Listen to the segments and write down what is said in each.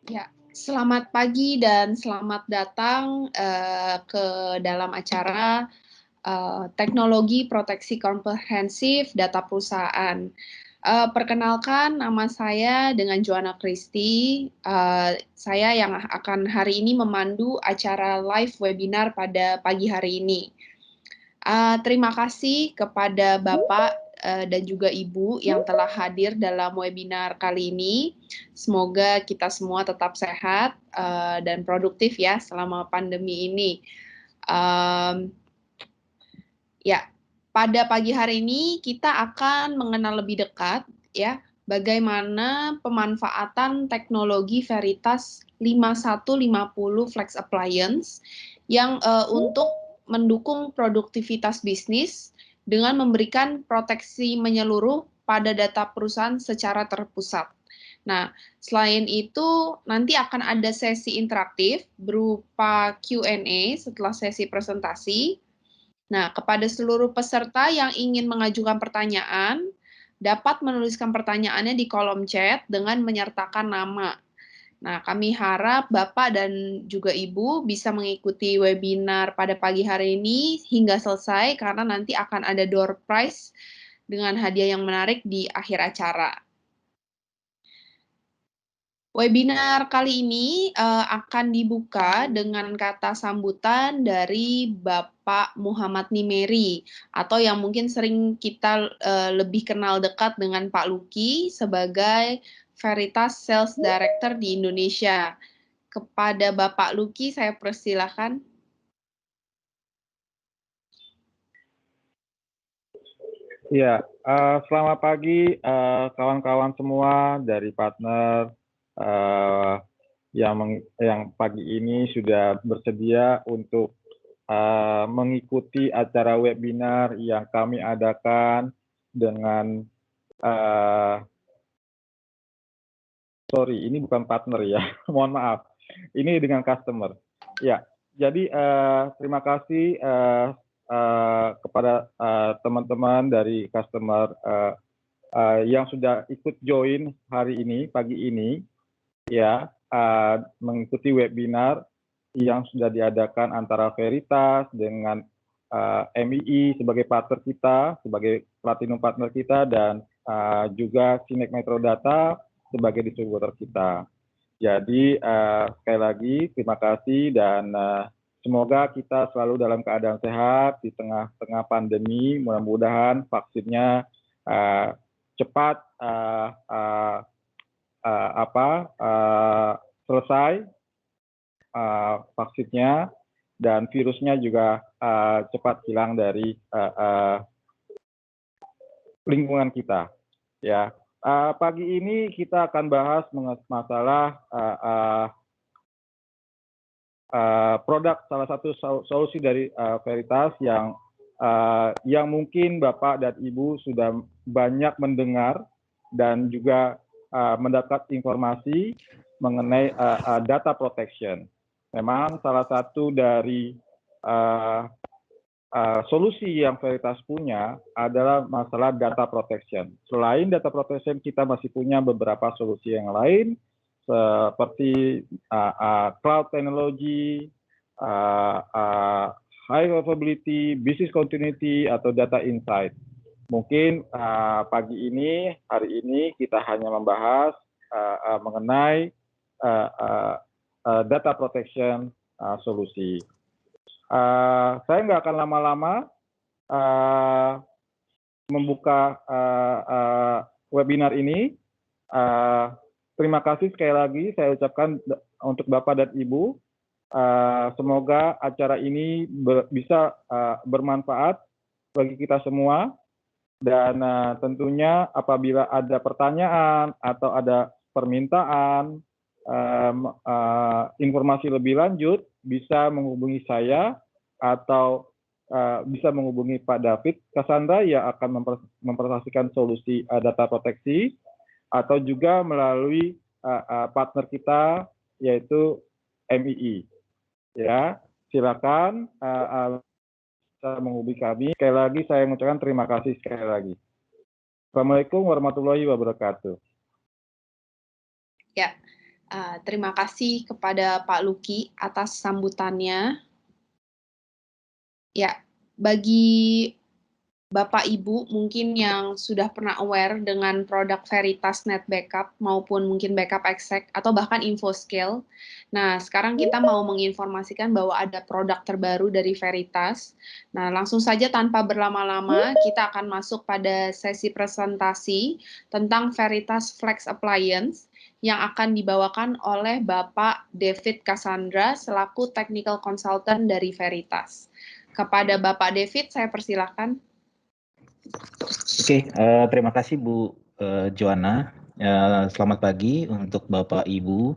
Ya, selamat pagi dan selamat datang ke dalam acara Teknologi Proteksi Komprehensif Data Perusahaan. Perkenalkan, nama saya dengan Joanna Christie. Saya yang akan hari ini memandu acara live webinar pada pagi hari ini. Terima kasih kepada Bapak dan juga Ibu yang telah hadir dalam webinar kali ini. Semoga kita semua tetap sehat dan produktif ya selama pandemi ini. Ya, pada pagi hari ini kita akan mengenal lebih dekat ya bagaimana pemanfaatan teknologi Veritas 5150 Flex Appliance yang untuk mendukung produktivitas bisnis dengan memberikan proteksi menyeluruh pada data perusahaan secara terpusat. Nah, selain itu nanti akan ada sesi interaktif berupa Q&A setelah sesi presentasi. Nah, kepada seluruh peserta yang ingin mengajukan pertanyaan, dapat menuliskan pertanyaannya di kolom chat dengan menyertakan nama. Nah, kami harap Bapak dan juga Ibu bisa mengikuti webinar pada pagi hari ini hingga selesai karena nanti akan ada door prize dengan hadiah yang menarik di akhir acara. Webinar kali ini akan dibuka dengan kata sambutan dari Bapak Muhammad Nimeri, atau yang mungkin sering kita lebih kenal dekat dengan Pak Luki sebagai Veritas Sales Director di Indonesia. Kepada Bapak Luki, saya persilahkan. Ya, selamat pagi kawan-kawan semua dari partner yang pagi ini sudah bersedia untuk mengikuti acara webinar yang kami adakan dengan sorry, ini bukan partner ya, mohon maaf, ini dengan customer. Ya, jadi terima kasih kepada teman-teman dari customer yang sudah ikut join hari ini, pagi ini, ya, mengikuti webinar yang sudah diadakan antara Veritas dengan MII sebagai partner kita, sebagai platinum partner kita, dan juga Sinek Metro Data sebagai distributor kita. Jadi sekali lagi terima kasih dan semoga kita selalu dalam keadaan sehat di tengah-tengah pandemi. Mudah-mudahan vaksinnya cepat selesai vaksinnya dan virusnya juga cepat hilang dari lingkungan kita. Ya, pagi ini kita akan bahas masalah produk salah satu solusi dari Veritas yang mungkin Bapak dan Ibu sudah banyak mendengar dan juga mendapat informasi mengenai data protection. Memang salah satu dari solusi yang Veritas punya adalah masalah data protection. Selain data protection, kita masih punya beberapa solusi yang lain, seperti cloud technology, high availability, business continuity, atau data insight. Mungkin hari ini kita hanya membahas mengenai data protection solusi. Saya nggak akan lama-lama membuka webinar ini. Terima kasih sekali lagi saya ucapkan untuk Bapak dan Ibu. Semoga acara ini bisa bermanfaat bagi kita semua. Dan tentunya apabila ada pertanyaan atau ada permintaan informasi lebih lanjut, bisa menghubungi saya atau bisa menghubungi Pak David Cassandra yang akan mempresentasikan solusi data proteksi, atau juga melalui partner kita yaitu MII. Ya, silakan menghubungi kami. Sekali lagi saya mengucapkan terima kasih sekali lagi. Assalamualaikum warahmatullahi wabarakatuh. Ya, terima kasih kepada Pak Luki atas sambutannya. Ya, bagi Bapak Ibu mungkin yang sudah pernah aware dengan produk Veritas Net Backup maupun mungkin Backup Exec atau bahkan InfoScale. Nah, sekarang kita mau menginformasikan bahwa ada produk terbaru dari Veritas. Nah, langsung saja tanpa berlama-lama kita akan masuk pada sesi presentasi tentang Veritas Flex Appliance yang akan dibawakan oleh Bapak David Cassandra selaku Technical Consultant dari Veritas. Kepada Bapak David, saya persilahkan. Oke, terima kasih Bu Joanna. Selamat pagi untuk Bapak Ibu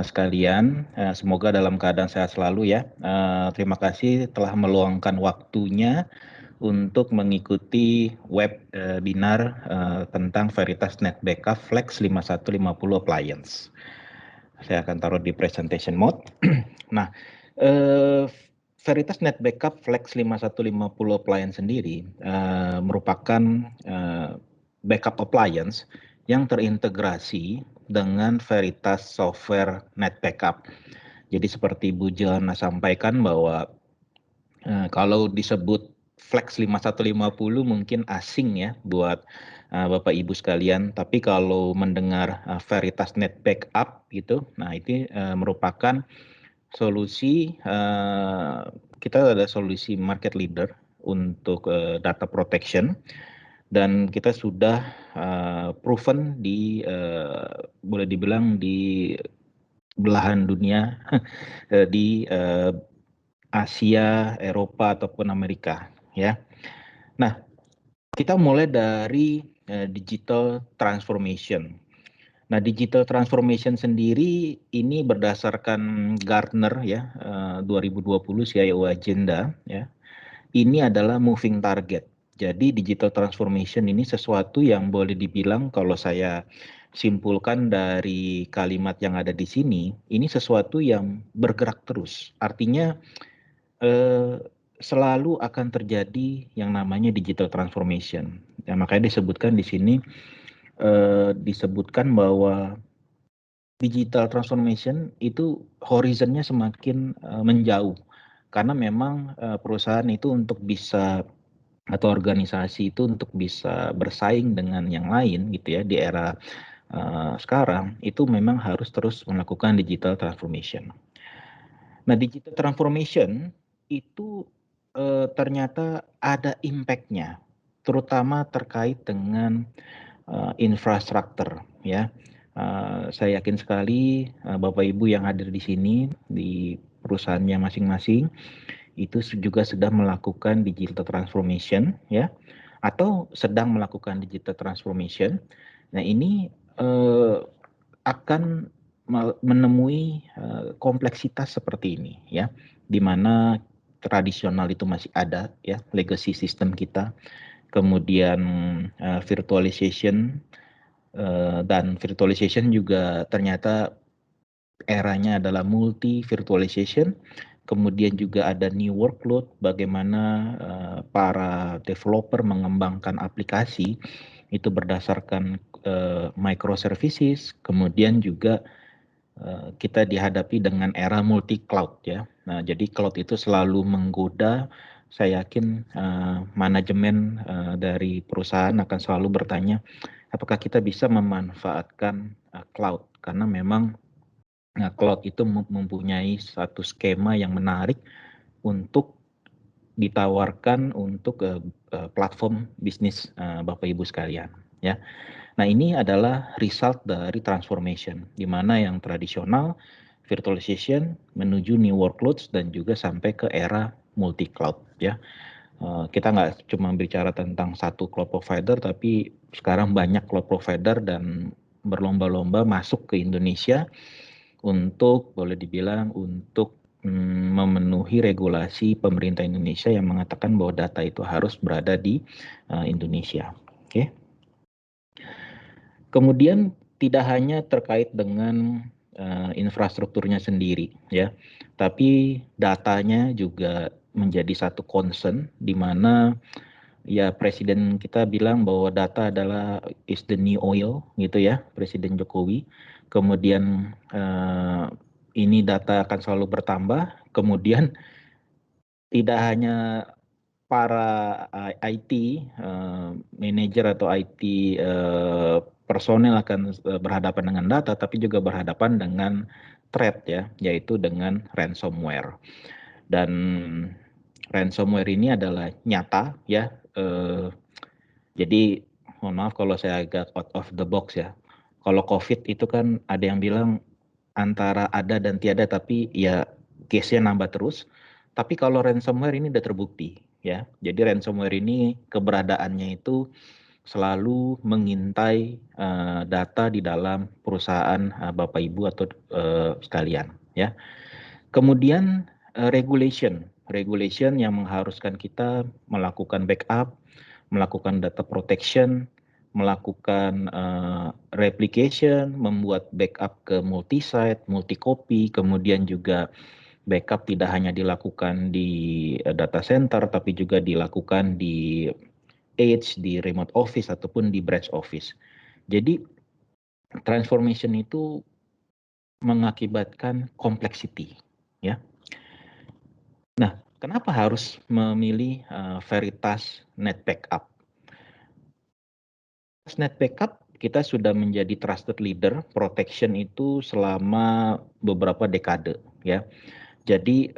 sekalian. Semoga dalam keadaan sehat selalu ya. Terima kasih telah meluangkan waktunya untuk mengikuti webinar tentang Veritas Net Backup Flex 5150 Appliance. Saya akan taruh di presentation mode. Nah, Veritas Net Backup Flex 5150 Appliance sendiri merupakan backup appliance yang terintegrasi dengan Veritas Software Net Backup. Jadi seperti Bu Joanna sampaikan bahwa kalau disebut Flex 5150 mungkin asing ya buat Bapak Ibu sekalian, tapi kalau mendengar Veritas Net Backup gitu, nah itu merupakan solusi, kita ada solusi market leader untuk data protection, dan kita sudah proven di boleh dibilang di belahan dunia di Asia, Eropa ataupun Amerika ya. Nah, kita mulai dari digital transformation. Nah, digital transformation sendiri ini berdasarkan Gartner ya, 2020 CIO Agenda ya. Ini adalah moving target. Jadi digital transformation ini sesuatu yang boleh dibilang kalau saya simpulkan dari kalimat yang ada di sini, ini sesuatu yang bergerak terus. Artinya selalu akan terjadi yang namanya digital transformation. Ya, makanya disebutkan di sini disebutkan bahwa digital transformation itu horizonnya semakin menjauh, karena memang perusahaan itu untuk bisa atau organisasi itu untuk bisa bersaing dengan yang lain gitu ya di era sekarang, itu memang harus terus melakukan digital transformation. Nah, digital transformation itu ternyata ada impact-nya, terutama terkait dengan infrastruktur ya. Saya yakin sekali Bapak Ibu yang hadir di sini di perusahaannya masing-masing itu juga sudah melakukan digital transformation ya, atau sedang melakukan digital transformation. Nah ini akan menemui kompleksitas seperti ini ya, di mana tradisional itu masih ada ya, legacy system kita, kemudian virtualization, dan virtualization juga ternyata eranya adalah multi virtualization. Kemudian juga ada new workload, bagaimana para developer mengembangkan aplikasi itu berdasarkan microservices. Kemudian juga kita dihadapi dengan era multi cloud ya. Nah, jadi cloud itu selalu menggoda. Saya yakin manajemen dari perusahaan akan selalu bertanya, apakah kita bisa memanfaatkan cloud, karena memang cloud itu mempunyai satu skema yang menarik untuk ditawarkan untuk platform bisnis Bapak Ibu sekalian ya. Nah, ini adalah result dari transformation, di mana yang tradisional virtualization menuju new workloads dan juga sampai ke era multi cloud ya. Kita nggak cuma bicara tentang satu cloud provider, tapi sekarang banyak cloud provider dan berlomba-lomba masuk ke Indonesia untuk, boleh dibilang, untuk memenuhi regulasi pemerintah Indonesia yang mengatakan bahwa data itu harus berada di Indonesia. Oke. Kemudian tidak hanya terkait dengan infrastrukturnya sendiri ya, tapi datanya juga menjadi satu concern, di mana ya Presiden kita bilang bahwa data adalah is the new oil gitu ya, Presiden Jokowi. Kemudian ini data akan selalu bertambah. Kemudian tidak hanya para IT manajer atau IT personel akan berhadapan dengan data, tapi juga berhadapan dengan threat ya, yaitu dengan ransomware. Dan ransomware ini adalah nyata ya. Jadi mohon maaf kalau saya agak out of the box ya. Kalau COVID itu kan ada yang bilang antara ada dan tiada, tapi ya case-nya nambah terus. Tapi kalau ransomware ini udah terbukti ya. Jadi ransomware ini keberadaannya itu selalu mengintai data di dalam perusahaan Bapak Ibu atau sekalian ya. Kemudian regulation yang mengharuskan kita melakukan backup, melakukan data protection, melakukan replication, membuat backup ke multi-site, multi-copy, kemudian juga backup tidak hanya dilakukan di data center, tapi juga dilakukan di edge, di remote office, ataupun di branch office. Jadi transformation itu mengakibatkan complexity, ya. Nah, kenapa harus memilih Veritas Net Backup? Net Backup kita sudah menjadi trusted leader protection itu selama beberapa dekade, ya. Jadi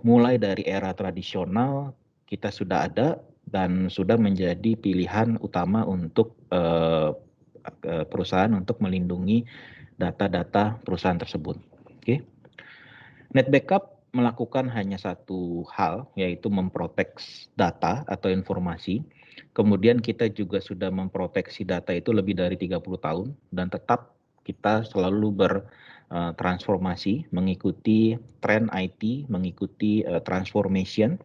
mulai dari era tradisional kita sudah ada dan sudah menjadi pilihan utama untuk perusahaan untuk melindungi data-data perusahaan tersebut. Oke. Net Backup melakukan hanya satu hal, yaitu memprotek data atau informasi. Kemudian kita juga sudah memproteksi data itu lebih dari 30 tahun dan tetap kita selalu bertransformasi mengikuti tren IT, mengikuti transformation.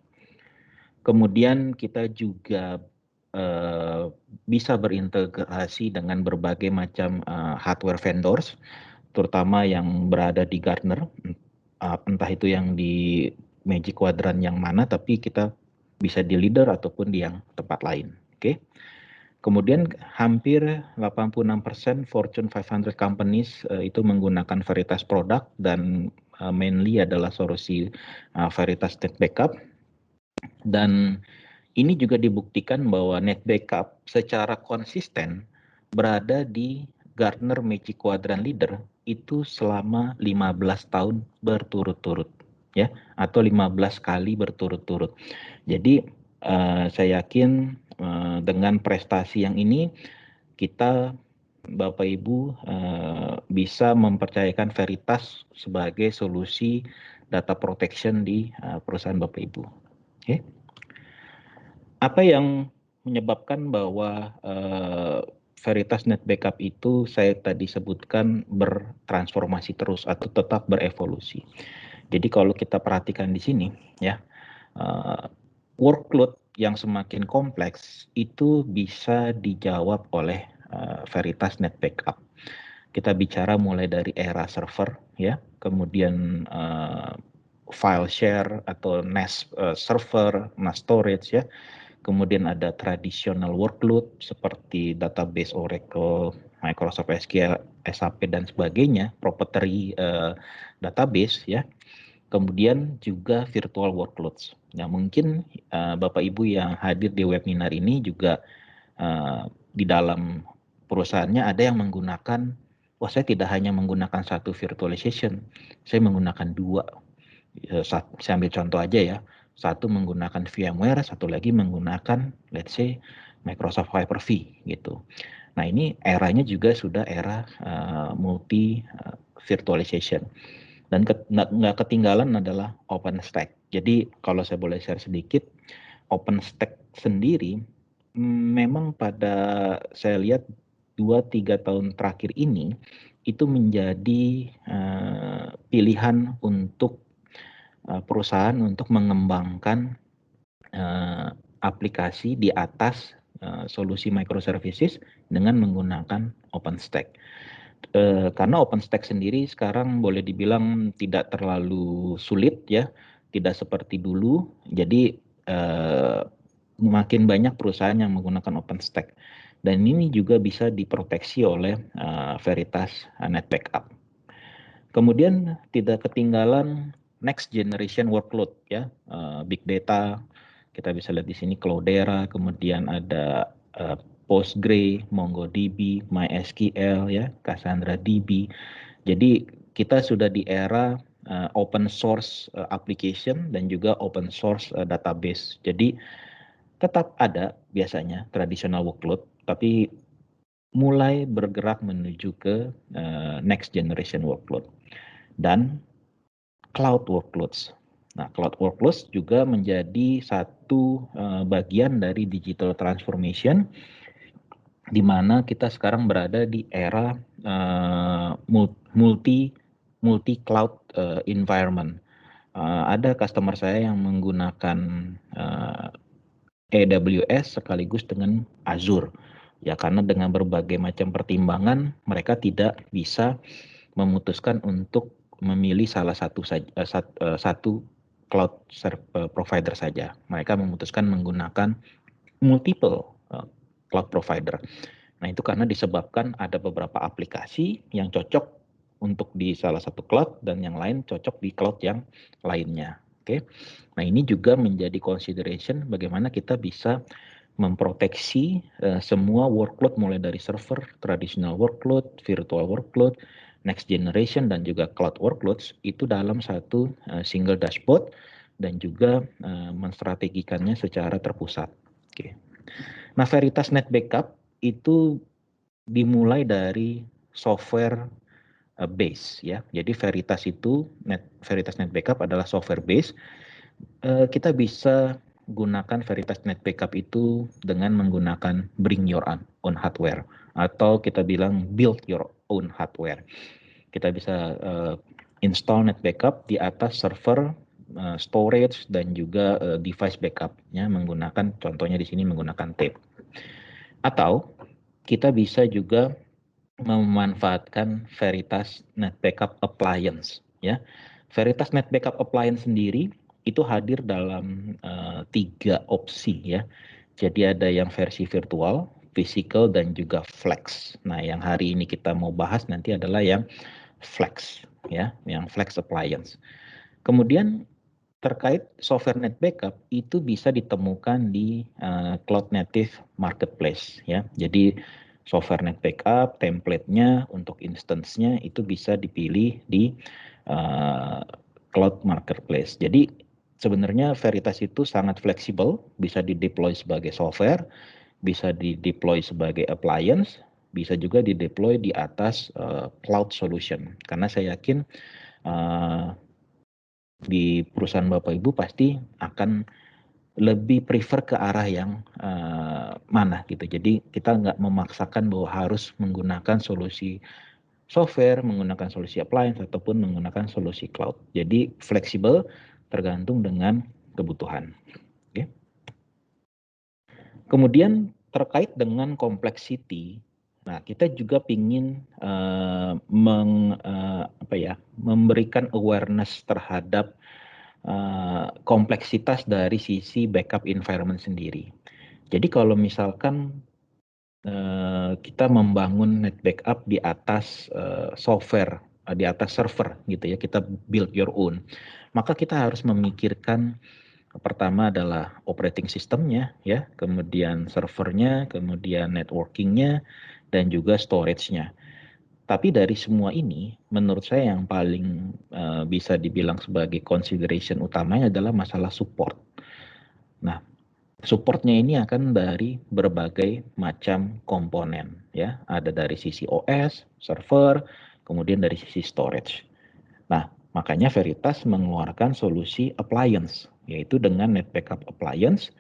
Kemudian kita juga bisa berintegrasi dengan berbagai macam hardware vendors, terutama yang berada di Gartner, entah itu yang di Magic Quadrant yang mana, tapi kita bisa di leader ataupun di yang tempat lain. Oke. Kemudian hampir 86% Fortune 500 companies itu menggunakan Veritas produk dan mainly adalah solusi Veritas Net Backup. Dan ini juga dibuktikan bahwa Net Backup secara konsisten berada di Gartner Magic Quadrant Leader itu selama 15 tahun berturut-turut ya, atau 15 kali berturut-turut. Jadi saya yakin dengan prestasi yang ini kita Bapak Ibu bisa mempercayakan Veritas sebagai solusi data protection di perusahaan Bapak Ibu. Oke. Apa yang menyebabkan bahwa Veritas Net Backup itu saya tadi sebutkan bertransformasi terus atau tetap berevolusi. Jadi kalau kita perhatikan di sini ya, workload yang semakin kompleks itu bisa dijawab oleh Veritas Net Backup. Kita bicara mulai dari era server ya, kemudian file share atau NAS server, NAS storage ya. Kemudian ada traditional workload seperti database Oracle, Microsoft SQL, SAP dan sebagainya, proprietary database ya. Kemudian juga virtual workloads. Nah, mungkin Bapak Ibu yang hadir di webinar ini juga di dalam perusahaannya ada yang menggunakan, wah saya tidak hanya menggunakan satu virtualization, saya menggunakan dua. Saya ambil contoh aja ya. Satu menggunakan VMware, satu lagi menggunakan let's say Microsoft Hyper-V gitu. Nah, ini eranya juga sudah era multi virtualization. Dan nggak ketinggalan adalah OpenStack. Jadi kalau saya boleh share sedikit, OpenStack sendiri memang pada saya lihat 2-3 tahun terakhir ini itu menjadi pilihan untuk perusahaan untuk mengembangkan aplikasi di atas solusi microservices dengan menggunakan OpenStack. Karena OpenStack sendiri sekarang boleh dibilang tidak terlalu sulit ya, tidak seperti dulu. Jadi makin banyak perusahaan yang menggunakan OpenStack. Dan ini juga bisa diproteksi oleh Veritas Net Backup. Kemudian tidak ketinggalan next generation workload ya, big data, kita bisa lihat di sini Cloudera, kemudian ada Postgre, MongoDB, MySQL ya, Cassandra DB. Jadi kita sudah di era open source application dan juga open source database. Jadi tetap ada biasanya traditional workload, tapi mulai bergerak menuju ke next generation workload dan cloud workloads. Nah, cloud workloads juga menjadi satu bagian dari digital transformation di mana kita sekarang berada di era multi cloud environment. Ada customer saya yang menggunakan AWS sekaligus dengan Azure. Ya, karena dengan berbagai macam pertimbangan mereka tidak bisa memutuskan untuk memilih salah satu cloud provider saja. Mereka memutuskan menggunakan multiple cloud provider. Nah, itu karena disebabkan ada beberapa aplikasi yang cocok untuk di salah satu cloud dan yang lain cocok di cloud yang lainnya. Oke. Nah, ini juga menjadi consideration bagaimana kita bisa memproteksi semua workload mulai dari server, traditional workload, virtual workload, next generation dan juga cloud workloads itu dalam satu single dashboard dan juga menstrategikannya secara terpusat. Oke. Nah, Veritas Net Backup itu dimulai dari software base ya. Jadi Veritas Net Backup adalah software base. Kita bisa gunakan Veritas Net Backup itu dengan menggunakan bring your own hardware atau kita bilang build your own hardware. Kita bisa install Net Backup di atas server, storage dan juga device backupnya menggunakan, contohnya di sini menggunakan tape. Atau kita bisa juga memanfaatkan Veritas Net Backup Appliance ya. Veritas Net Backup Appliance sendiri itu hadir dalam 3 opsi ya. Jadi ada yang versi virtual, physical dan juga flex. Nah, yang hari ini kita mau bahas nanti adalah yang flex ya, yang flex appliance. Kemudian terkait software Net Backup itu bisa ditemukan di Cloud Native Marketplace ya. Jadi software Net Backup, template-nya untuk instance-nya itu bisa dipilih di Cloud Marketplace. Jadi sebenarnya Veritas itu sangat fleksibel, bisa di-deploy sebagai software, bisa di-deploy sebagai appliance, bisa juga di-deploy di atas cloud solution. Karena saya yakin di perusahaan Bapak Ibu pasti akan lebih prefer ke arah yang mana gitu. Jadi kita nggak memaksakan bahwa harus menggunakan solusi software, menggunakan solusi appliance, ataupun menggunakan solusi cloud. Jadi fleksibel tergantung dengan kebutuhan. Oke. Kemudian terkait dengan complexity, nah kita juga ingin memberikan awareness terhadap kompleksitas dari sisi backup environment sendiri. Jadi kalau misalkan kita membangun net backup di atas software, di atas server gitu ya, kita build your own, maka kita harus memikirkan pertama adalah operating systemnya ya, kemudian servernya, kemudian networkingnya, dan juga storage-nya. Tapi dari semua ini, menurut saya yang paling bisa dibilang sebagai consideration utamanya adalah masalah support. Nah, supportnya ini akan dari berbagai macam komponen, ya. Ada dari sisi OS, server, kemudian dari sisi storage. Nah, makanya Veritas mengeluarkan solusi appliance, yaitu dengan Net Backup Appliance,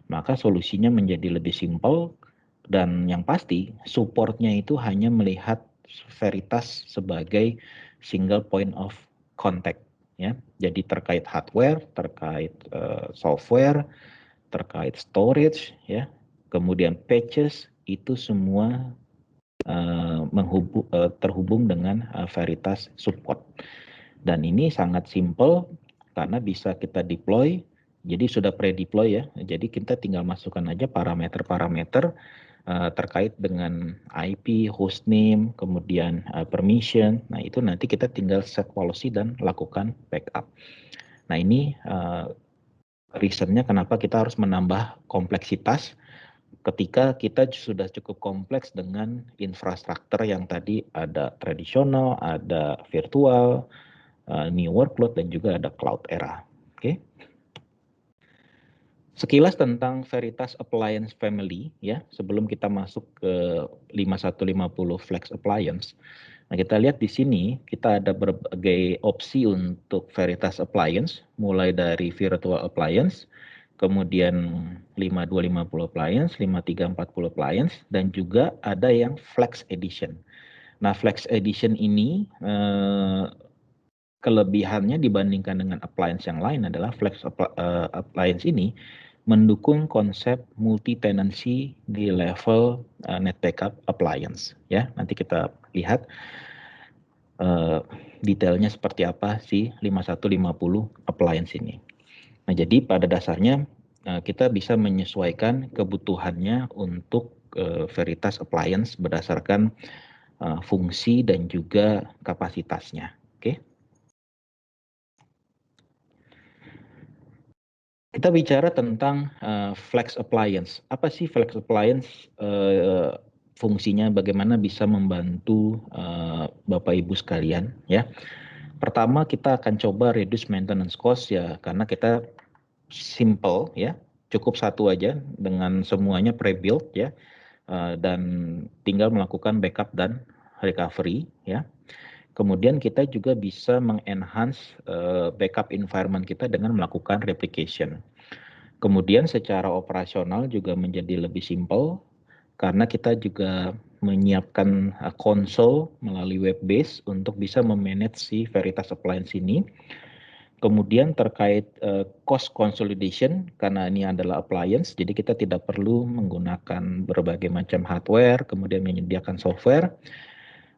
maka solusinya menjadi lebih simpel, dan yang pasti supportnya itu hanya melihat Veritas sebagai single point of contact, ya. Jadi terkait hardware, terkait software, terkait storage, ya, kemudian patches, itu semua terhubung dengan Veritas support. Dan ini sangat simple karena bisa kita deploy, jadi sudah pre-deploy ya, jadi kita tinggal masukkan aja parameter-parameter terkait dengan IP, hostname, kemudian permission. Nah itu nanti kita tinggal set policy dan lakukan backup. Nah ini reasonnya kenapa kita harus menambah kompleksitas ketika kita sudah cukup kompleks dengan infrastruktur yang tadi ada tradisional, ada virtual, new workload, dan juga ada cloud era. Oke. Sekilas tentang Veritas Appliance Family ya, sebelum kita masuk ke 5150 Flex Appliance. Nah, kita lihat di sini kita ada berbagai opsi untuk Veritas Appliance, mulai dari Virtual Appliance, kemudian 5250 Appliance, 5340 Appliance, dan juga ada yang Flex Edition. Nah, Flex Edition ini kelebihannya dibandingkan dengan appliance yang lain adalah Flex Appliance ini mendukung konsep multi-tenancy di level Net Backup Appliance. Ya, nanti kita lihat detailnya seperti apa sih 5150 Appliance ini. Nah, jadi pada dasarnya kita bisa menyesuaikan kebutuhannya untuk Veritas Appliance berdasarkan fungsi dan juga kapasitasnya. Oke. Kita bicara tentang Flex Appliance. Apa sih Flex Appliance? Fungsinya bagaimana bisa membantu Bapak Ibu sekalian ya. Pertama kita akan coba reduce maintenance cost ya, karena kita simple ya, cukup satu aja dengan semuanya pre-built ya, dan tinggal melakukan backup dan recovery ya. Kemudian kita juga bisa mengenhance backup environment kita dengan melakukan replication. Kemudian secara operasional juga menjadi lebih simple karena kita juga menyiapkan konsol melalui web base untuk bisa memanage si Veritas Appliance ini. Kemudian terkait cost consolidation, karena ini adalah appliance, jadi kita tidak perlu menggunakan berbagai macam hardware, kemudian menyediakan software.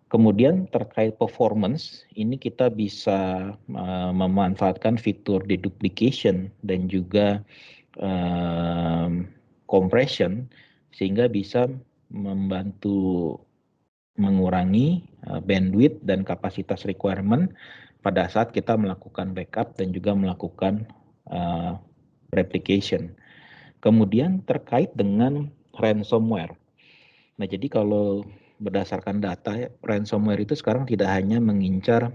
Kemudian terkait performance, ini kita bisa memanfaatkan fitur deduplication dan juga compression, sehingga bisa membantu mengurangi bandwidth dan kapasitas requirement pada saat kita melakukan backup dan juga melakukan replication. Kemudian terkait dengan ransomware. Nah, jadi kalau berdasarkan data, ransomware itu sekarang tidak hanya mengincar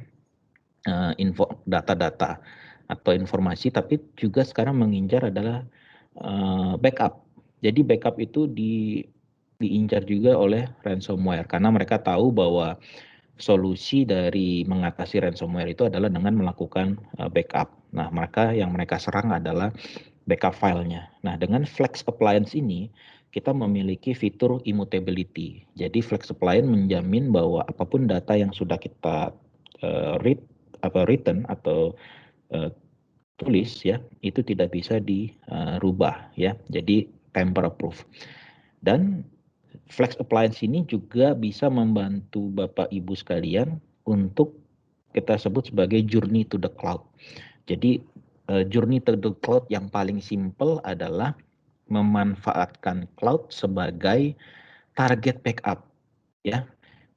data-data atau informasi, tapi juga sekarang mengincar adalah backup. Jadi backup itu diincar juga oleh ransomware karena mereka tahu bahwa solusi dari mengatasi ransomware itu adalah dengan melakukan backup. Nah, maka yang mereka serang adalah backup filenya. Nah, dengan Flex Appliance ini kita memiliki fitur immutability. Jadi Flex Appliance menjamin bahwa apapun data yang sudah kita written atau tulis ya, itu tidak bisa dirubah ya. Jadi tamper proof. Dan Flex Appliance ini juga bisa membantu Bapak Ibu sekalian untuk kita sebut sebagai journey to the cloud. Jadi journey to the cloud yang paling simple adalah memanfaatkan cloud sebagai target backup ya.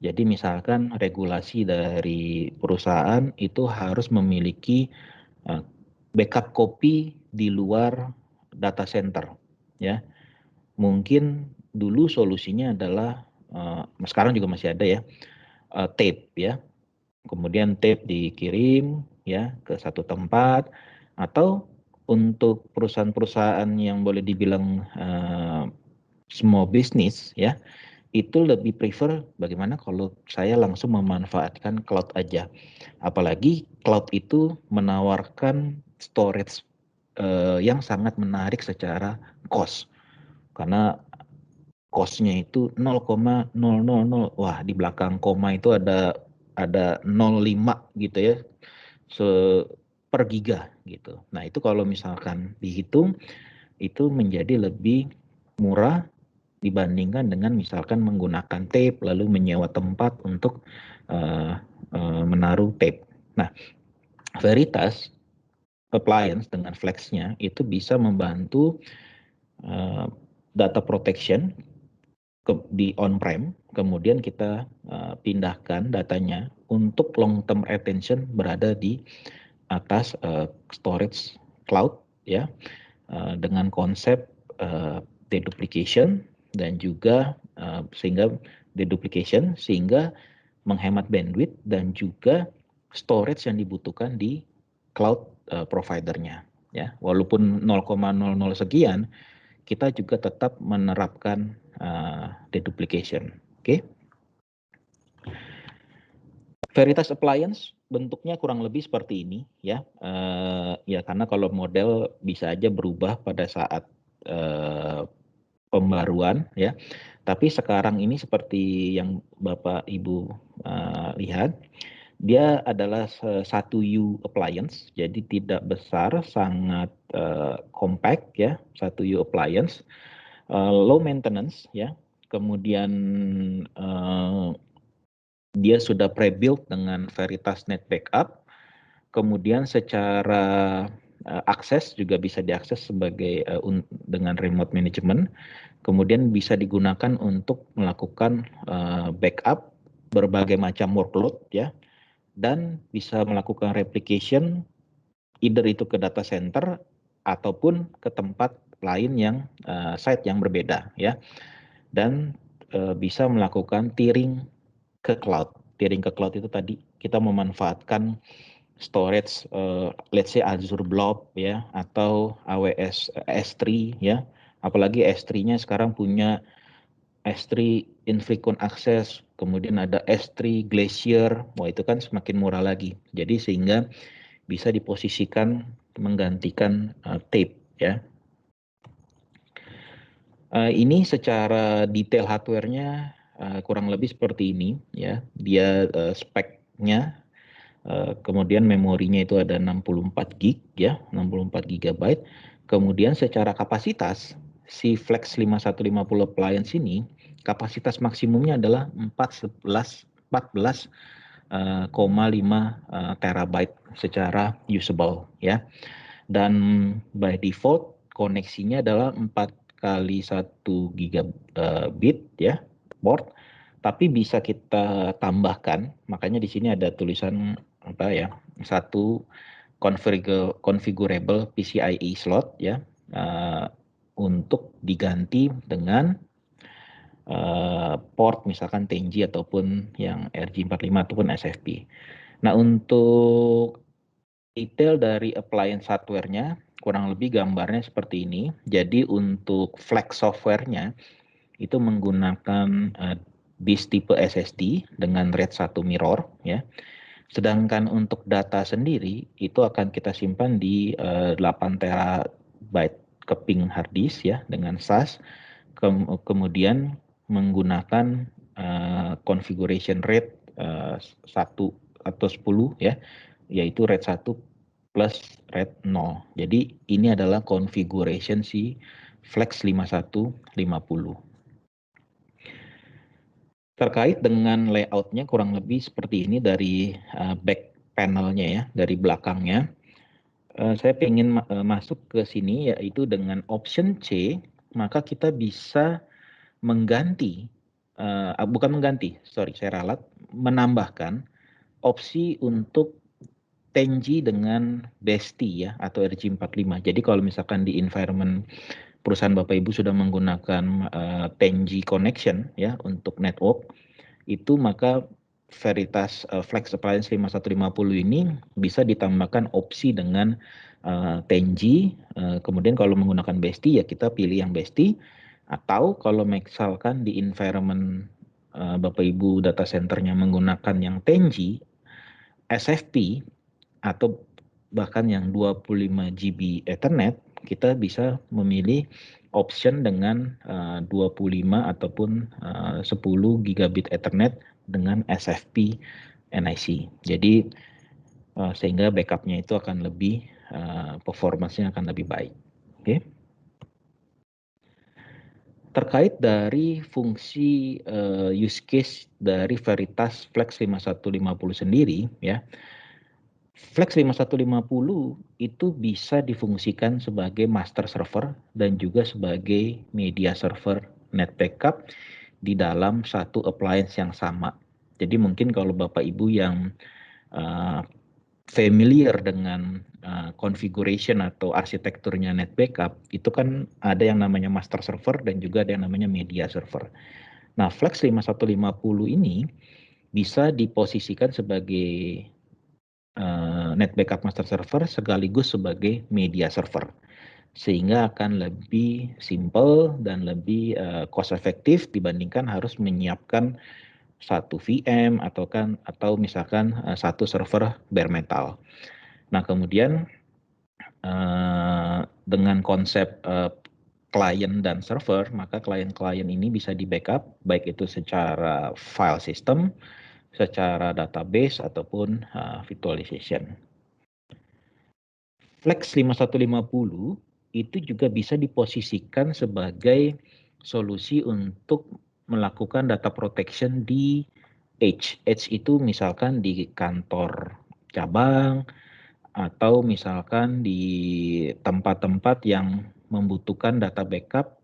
Jadi misalkan regulasi dari perusahaan itu harus memiliki backup copy di luar data center ya. Mungkin dulu solusinya adalah sekarang juga masih ada ya, tape ya. Kemudian tape dikirim ya ke satu tempat, atau untuk perusahaan-perusahaan yang boleh dibilang small business ya, itu lebih prefer bagaimana kalau saya langsung memanfaatkan cloud aja. Apalagi cloud itu menawarkan storage yang sangat menarik secara cost. Karena cost-nya itu 0,000, wah di belakang koma itu ada 0,5 gitu ya, per giga gitu. Nah itu kalau misalkan dihitung itu menjadi lebih murah dibandingkan dengan misalkan menggunakan tape lalu menyewa tempat untuk menaruh tape. Nah, Veritas Appliance dengan Flex-nya itu bisa membantu data protection di on-prem, kemudian kita pindahkan datanya untuk long-term retention berada di atas storage cloud ya, dengan konsep deduplication dan juga sehingga menghemat bandwidth dan juga storage yang dibutuhkan di cloud providernya ya. Walaupun 0,00 sekian, kita juga tetap menerapkan deduplication. Oke. Veritas Appliance bentuknya kurang lebih seperti ini ya. Ya karena kalau model bisa aja berubah pada saat pembaruan ya. Tapi sekarang ini seperti yang Bapak Ibu lihat, dia adalah 1U appliance, jadi tidak besar, sangat compact ya, 1U appliance, low maintenance ya. Kemudian dia sudah pre-built dengan Veritas Net Backup. Kemudian secara akses juga bisa diakses sebagai dengan remote management. Kemudian bisa digunakan untuk melakukan backup berbagai macam workload ya, dan bisa melakukan replication either itu ke data center ataupun ke tempat lain yang site yang berbeda ya, dan bisa melakukan tiering ke cloud. Tiering ke cloud itu tadi kita memanfaatkan storage let's say Azure Blob ya, atau AWS S3 ya. Apalagi S3-nya sekarang punya S3 Infrequent Access, kemudian ada S3 Glacier. Wah, itu kan semakin murah lagi. Jadi sehingga bisa diposisikan menggantikan tape ya. Ini secara detail hardware-nya kurang lebih seperti ini ya. Dia speknya kemudian memorinya itu ada 64 GB ya, 64 GB. Kemudian secara kapasitas si Flex 5150 appliance ini kapasitas maksimumnya adalah 14,5 terabyte secara usable ya. Dan by default koneksinya adalah 4 kali 1 gigabit ya port, tapi bisa kita tambahkan, makanya di sini ada tulisan apa ya, satu configurable PCIe slot ya, untuk diganti dengan port misalkan TNG ataupun yang RJ45 ataupun SFP. Nah, untuk detail dari appliance hardware-nya kurang lebih gambarnya seperti ini. Jadi untuk Flex software-nya itu menggunakan disk tipe SSD dengan RAID 1 mirror ya. Sedangkan untuk data sendiri itu akan kita simpan di 8 terabyte keping hard disk ya dengan SAS. Kemudian menggunakan configuration RAID 1 atau 10 ya, yaitu RAID 1 plus RAID 0. Jadi ini adalah configuration si Flex 5150. Terkait dengan layoutnya kurang lebih seperti ini dari back panelnya ya, dari belakangnya. Saya ingin masuk ke sini yaitu dengan option C, maka kita bisa mengganti, bukan mengganti, sorry saya ralat, menambahkan opsi untuk Tenji dengan Besti ya atau RJ45. Jadi kalau misalkan di environment perusahaan Bapak Ibu sudah menggunakan Tenji connection ya untuk network, itu maka Veritas Flex Appliance 5150 ini bisa ditambahkan opsi dengan Tenji. Kemudian kalau menggunakan Besti ya kita pilih yang Besti, atau kalau misalkan di environment Bapak Ibu data centernya menggunakan yang Tenji SFP atau bahkan yang 25 GB Ethernet, kita bisa memilih option dengan 25 ataupun 10 gigabit Ethernet dengan SFP NIC. Jadi sehingga backupnya itu akan lebih performance-nya akan lebih baik. Oke. Terkait dari fungsi use case dari Veritas Flex 5150 sendiri ya. Flex 5150 itu bisa difungsikan sebagai master server dan juga sebagai media server net backup di dalam satu appliance yang sama. Jadi mungkin kalau Bapak Ibu yang familiar dengan configuration atau arsitekturnya net backup, itu kan ada yang namanya master server dan juga ada yang namanya media server. Nah, Flex 5150 ini bisa diposisikan sebagai net backup master server sekaligus sebagai media server, sehingga akan lebih simple dan lebih cost efektif dibandingkan harus menyiapkan satu VM atau misalkan satu server bare metal. Nah kemudian dengan konsep klien dan server, maka klien-klien ini bisa di backup baik itu secara file system, secara database ataupun virtualization. Flex 5150 itu juga bisa diposisikan sebagai solusi untuk melakukan data protection di edge. Edge itu misalkan di kantor cabang atau misalkan di tempat-tempat yang membutuhkan data backup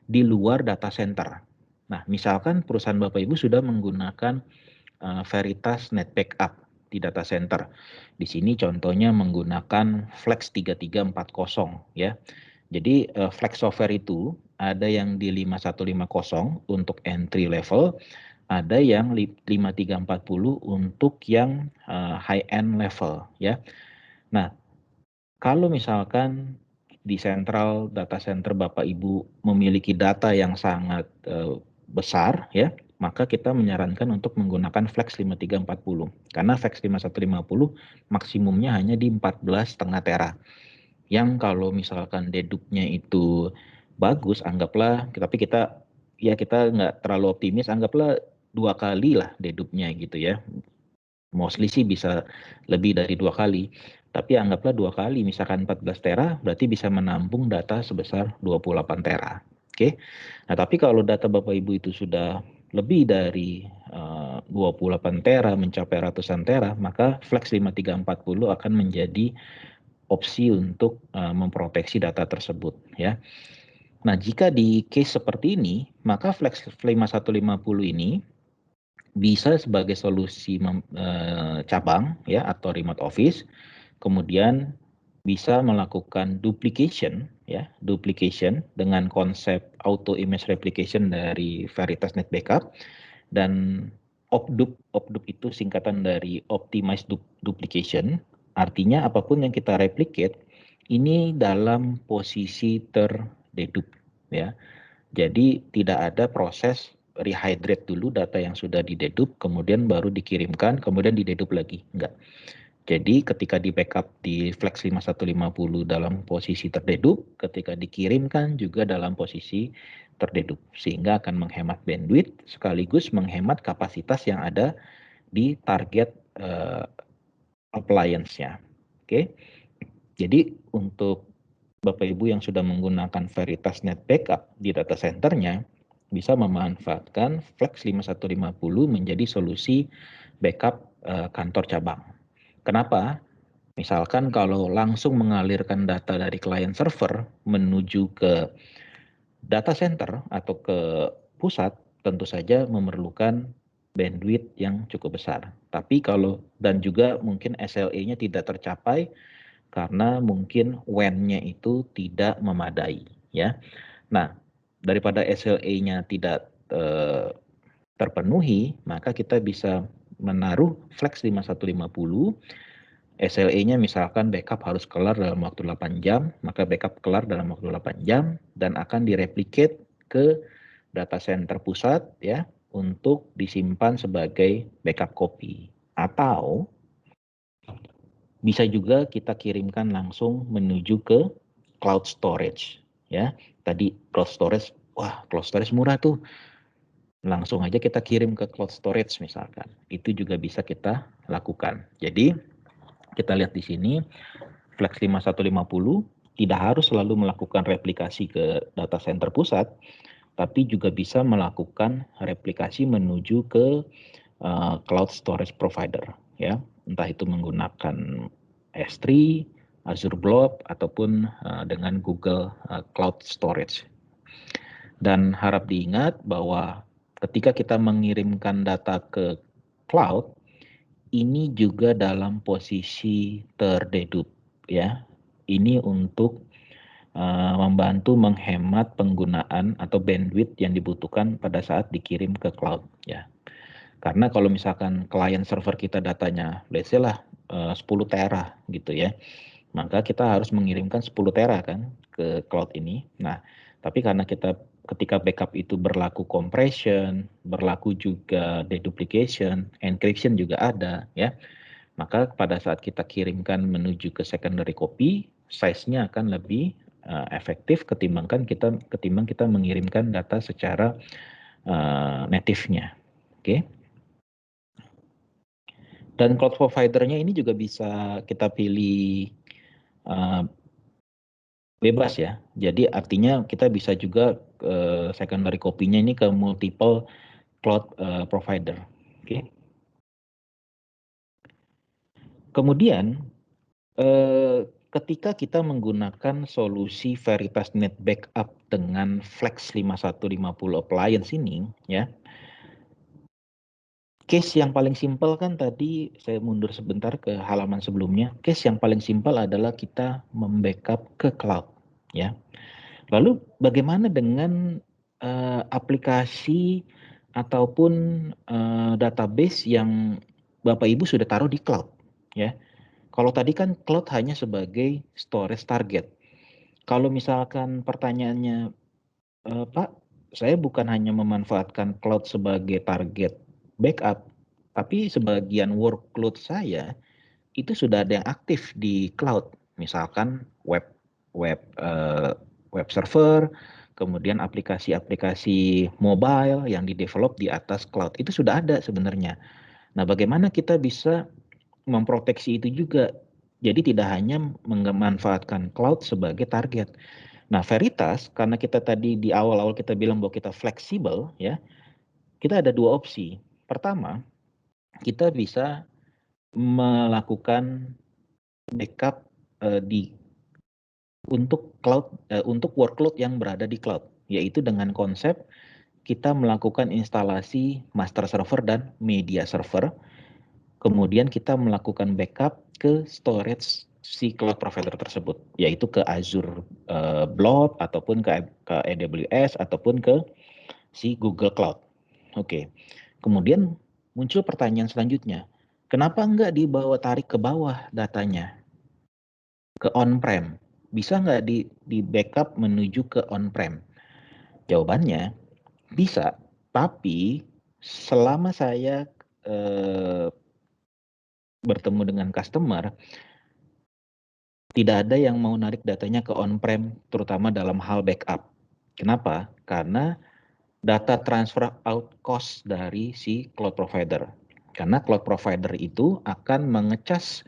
di luar data center. Nah, misalkan perusahaan Bapak Ibu sudah menggunakan Veritas Net Backup di data center. Di sini contohnya menggunakan Flex 3340 ya. Jadi Flex software itu ada yang di 5150 untuk entry level, ada yang 5340 untuk yang high end level ya. Nah, kalau misalkan di central data center Bapak Ibu memiliki data yang sangat besar ya, maka kita menyarankan untuk menggunakan Flex 5340 karena Flex 5150 maksimumnya hanya di 14,5 tera. Yang kalau misalkan dedupnya itu bagus, anggaplah, tapi kita nggak terlalu optimis, anggaplah 2 kali lah dedupnya gitu ya. Mostly sih bisa lebih dari 2 kali. Tapi anggaplah 2 kali, misalkan 14 tera, berarti bisa menampung data sebesar 28 tera. Oke. Nah, tapi kalau data Bapak Ibu itu sudah lebih dari 28 tera, mencapai ratusan tera, maka Flex 5340 akan menjadi opsi untuk memproteksi data tersebut ya. Nah, jika di case seperti ini, maka Flex 5150 ini bisa sebagai solusi cabang ya atau remote office, kemudian bisa melakukan duplication dengan konsep auto image replication dari Veritas Net Backup, dan OPDUP itu singkatan dari optimized duplication, artinya apapun yang kita replicate ini dalam posisi terdedup ya. Jadi tidak ada proses rehydrate dulu data yang sudah didedup, kemudian baru dikirimkan, kemudian didedup lagi. Enggak. Jadi ketika di backup di Flex 5150 dalam posisi terdedup, ketika dikirimkan juga dalam posisi terdedup, sehingga akan menghemat bandwidth sekaligus menghemat kapasitas yang ada di target appliance-nya. Oke. Jadi untuk Bapak Ibu yang sudah menggunakan Veritas Net Backup di data centernya bisa memanfaatkan Flex 5150 menjadi solusi backup kantor cabang. Kenapa? Misalkan kalau langsung mengalirkan data dari client server menuju ke data center atau ke pusat, tentu saja memerlukan bandwidth yang cukup besar. Tapi kalau dan juga mungkin SLA-nya tidak tercapai karena mungkin WAN-nya itu tidak memadai, ya. Nah, daripada SLA-nya tidak terpenuhi, maka kita bisa menaruh Flex 5150, SLA-nya misalkan backup harus kelar dalam waktu 8 jam, maka backup kelar dalam waktu 8 jam dan akan direplicate ke data center pusat, ya, untuk disimpan sebagai backup copy. Atau bisa juga kita kirimkan langsung menuju ke cloud storage, ya. Tadi cloud storage, wah cloud storage murah tuh. Langsung aja kita kirim ke cloud storage misalkan. Itu juga bisa kita lakukan. Jadi kita lihat di sini Flex 5150 tidak harus selalu melakukan replikasi ke data center pusat, tapi juga bisa melakukan replikasi menuju ke cloud storage provider, ya. Entah itu menggunakan S3, Azure Blob, ataupun dengan Google Cloud Storage. Dan harap diingat bahwa ketika kita mengirimkan data ke cloud, ini juga dalam posisi terdedup, ya. Ini untuk membantu menghemat penggunaan atau bandwidth yang dibutuhkan pada saat dikirim ke cloud, ya. Karena kalau misalkan klien server kita datanya, let's say lah 10 tera gitu ya, maka kita harus mengirimkan 10 tera kan ke cloud ini. Nah, tapi karena kita ketika backup itu berlaku compression, berlaku juga deduplication, encryption juga ada, ya. Maka pada saat kita kirimkan menuju ke secondary copy, size-nya akan lebih efektif ketimbang kita mengirimkan data secara native-nya. Oke. Dan cloud provider-nya ini juga bisa kita pilih bebas ya. Jadi artinya kita bisa juga secondary copy-nya ini ke multiple cloud provider. Oke. Kemudian ketika kita menggunakan solusi Veritas Net Backup dengan Flex 5150 appliance ini, ya. Case yang paling simpel kan tadi saya mundur sebentar ke halaman sebelumnya. Case yang paling simpel adalah kita membackup ke cloud, ya. Lalu bagaimana dengan aplikasi ataupun database yang Bapak Ibu sudah taruh di cloud, ya. Kalau tadi kan cloud hanya sebagai storage target. Kalau misalkan pertanyaannya, Pak, saya bukan hanya memanfaatkan cloud sebagai target backup, tapi sebagian workload saya itu sudah ada yang aktif di cloud, misalkan web server, kemudian aplikasi-aplikasi mobile yang di-develop di atas cloud, itu sudah ada sebenarnya. Nah, bagaimana kita bisa memproteksi itu juga? Jadi tidak hanya memanfaatkan cloud sebagai target. Nah, Veritas, karena kita tadi di awal-awal kita bilang bahwa kita fleksibel, ya, kita ada dua opsi. Pertama, kita bisa melakukan backup untuk cloud, untuk workload yang berada di cloud, yaitu dengan konsep kita melakukan instalasi master server dan media server, kemudian kita melakukan backup ke storage si cloud provider tersebut, yaitu ke Azure Blob ataupun ke AWS ataupun ke si Google Cloud. Oke. Kemudian muncul pertanyaan selanjutnya, kenapa enggak dibawa tarik ke bawah datanya ke on-prem? Bisa nggak di backup menuju ke on-prem? Jawabannya bisa, tapi selama saya bertemu dengan customer, tidak ada yang mau narik datanya ke on-prem, terutama dalam hal backup. Kenapa? Karena data transfer out cost dari si cloud provider. Karena cloud provider itu akan mengecas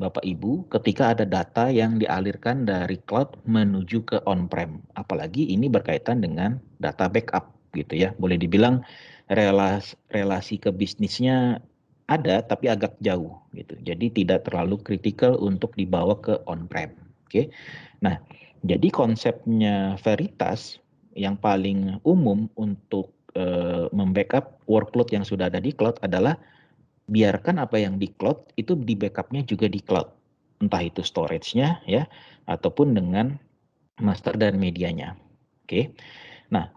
Bapak Ibu ketika ada data yang dialirkan dari cloud menuju ke on-prem. Apalagi ini berkaitan dengan data backup gitu ya. Boleh dibilang relasi ke bisnisnya ada tapi agak jauh gitu. Jadi tidak terlalu kritikal untuk dibawa ke on-prem. Oke. Nah, jadi konsepnya Veritas yang paling umum untuk membackup workload yang sudah ada di cloud adalah biarkan apa yang di cloud itu di backupnya juga di cloud, entah itu storage-nya ya ataupun dengan master dan medianya. Oke. Nah,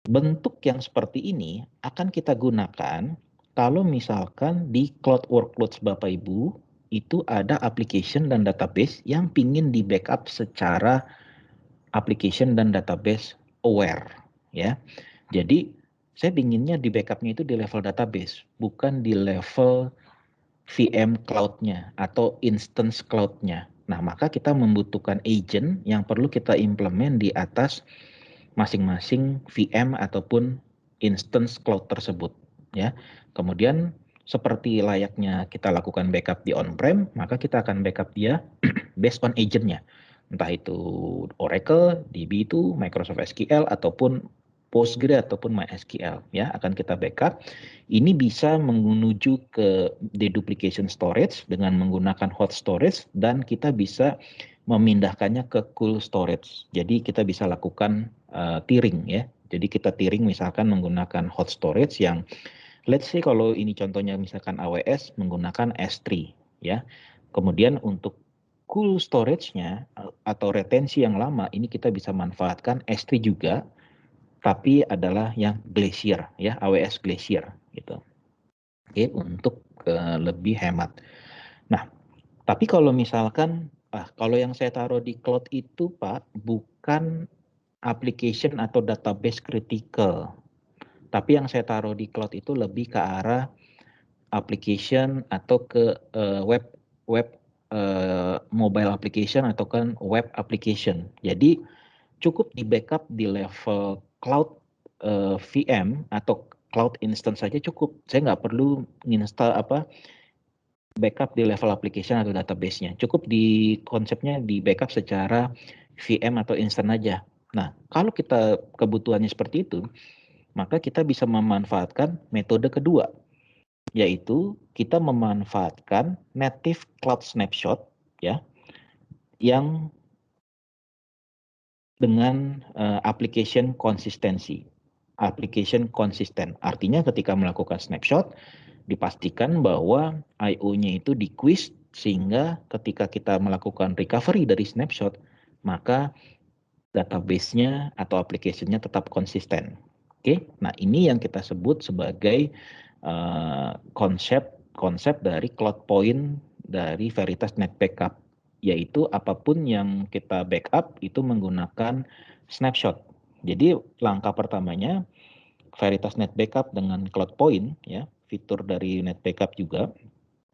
bentuk yang seperti ini akan kita gunakan kalau misalkan di cloud workloads Bapak Ibu itu ada application dan database yang pingin di backup secara application dan database aware ya. Jadi saya pinginnya di backupnya itu di level database, bukan di level VM cloud-nya atau instance cloud-nya. Nah, maka kita membutuhkan agent yang perlu kita implement di atas masing-masing VM ataupun instance cloud tersebut ya. Kemudian seperti layaknya kita lakukan backup di on-prem, maka kita akan backup dia based on agentnya. Entah itu Oracle, DB2, Microsoft SQL ataupun Postgre ataupun MySQL ya akan kita backup. Ini bisa menuju ke deduplication storage dengan menggunakan hot storage dan kita bisa memindahkannya ke cool storage. Jadi kita bisa lakukan tiering ya. Jadi kita tiering misalkan menggunakan hot storage yang let's say kalau ini contohnya misalkan AWS menggunakan S3 ya. Kemudian untuk cool storage-nya atau retensi yang lama ini kita bisa manfaatkan S3 juga, tapi adalah yang Glacier ya, AWS Glacier gitu. Oke, untuk lebih hemat. Nah, tapi kalau misalkan kalau yang saya taruh di cloud itu Pak bukan application atau database critical. Tapi yang saya taruh di cloud itu lebih ke arah application atau ke web mobile application atau kan web application. Jadi cukup di backup di level cloud VM atau cloud instance saja cukup. Saya nggak perlu install backup di level application atau database-nya. Cukup di konsepnya di backup secara VM atau instant aja. Nah, kalau kita kebutuhannya seperti itu, maka kita bisa memanfaatkan metode kedua, yaitu kita memanfaatkan native cloud snapshot ya yang dengan application konsistensi. Application konsisten. Artinya ketika melakukan snapshot dipastikan bahwa IO-nya itu di-quiz sehingga ketika kita melakukan recovery dari snapshot maka database-nya atau application-nya tetap konsisten. Oke. Nah, ini yang kita sebut sebagai konsep dari cloud point dari Veritas Net Backup, yaitu apapun yang kita backup itu menggunakan snapshot. Jadi langkah pertamanya Veritas Net Backup dengan Cloud Point ya, fitur dari Net Backup juga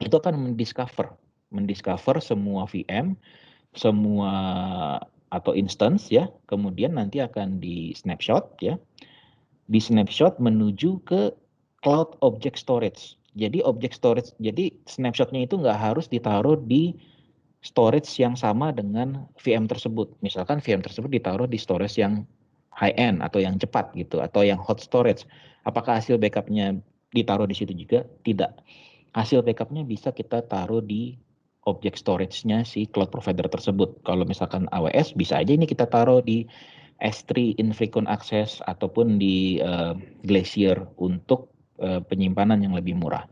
itu akan mendiscover semua VM, semua atau instance ya, kemudian nanti akan di snapshot ya. Di snapshot menuju ke Cloud Object Storage. Jadi snapshotnya itu nggak harus ditaruh di storage yang sama dengan VM tersebut. Misalkan VM tersebut ditaruh di storage yang high end atau yang cepat gitu, atau yang hot storage. Apakah hasil backupnya ditaruh di situ juga? Tidak. Hasil backupnya bisa kita taruh di object storage-nya si cloud provider tersebut. Kalau misalkan AWS bisa aja ini kita taruh di S3 infrequent access ataupun di Glacier untuk penyimpanan yang lebih murah.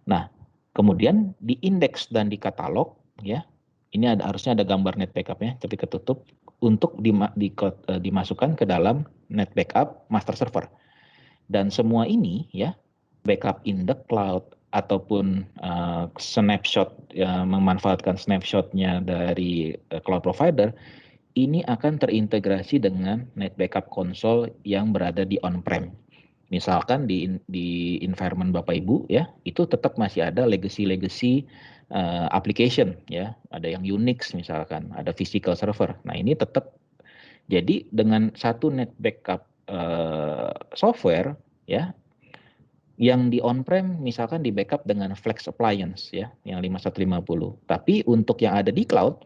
Nah, kemudian di index dan di katalog ya. Ini harusnya ada gambar net backup-nya tapi ketutup untuk dimasukkan ke dalam net backup master server. Dan semua ini ya, backup in the cloud ataupun snapshot memanfaatkan snapshot-nya dari cloud provider ini akan terintegrasi dengan Net Backup Console yang berada di on-prem. Misalkan di environment Bapak Ibu ya, itu tetap masih ada legacy application ya, ada yang Unix misalkan, ada physical server. Nah, ini tetap jadi dengan satu Net Backup software ya, yang di on-prem misalkan di backup dengan Flex Appliance ya, yang 5150. Tapi untuk yang ada di cloud,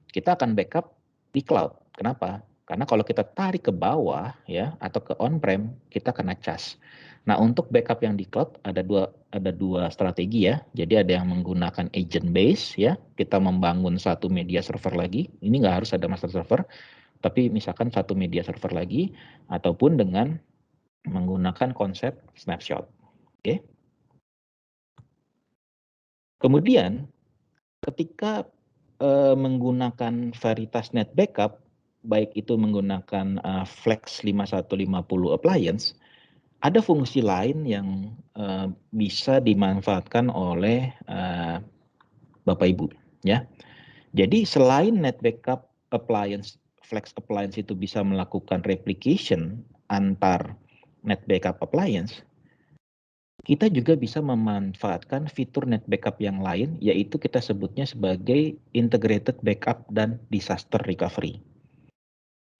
kita akan backup di cloud. Kenapa? Karena kalau kita tarik ke bawah ya atau ke on-prem, kita kena cas. Nah, untuk backup yang di cloud ada dua strategi ya. Jadi ada yang menggunakan agent base ya. Kita membangun satu media server lagi. Ini nggak harus ada master server, tapi misalkan satu media server lagi, ataupun dengan menggunakan konsep snapshot. Oke. Kemudian ketika menggunakan Veritas Net Backup, baik itu menggunakan Flex 5150 appliance, ada fungsi lain yang bisa dimanfaatkan oleh Bapak Ibu ya. Jadi selain Net Backup appliance, Flex appliance itu bisa melakukan replication antar Net Backup appliance, kita juga bisa memanfaatkan fitur Net Backup yang lain, yaitu kita sebutnya sebagai Integrated Backup dan Disaster Recovery.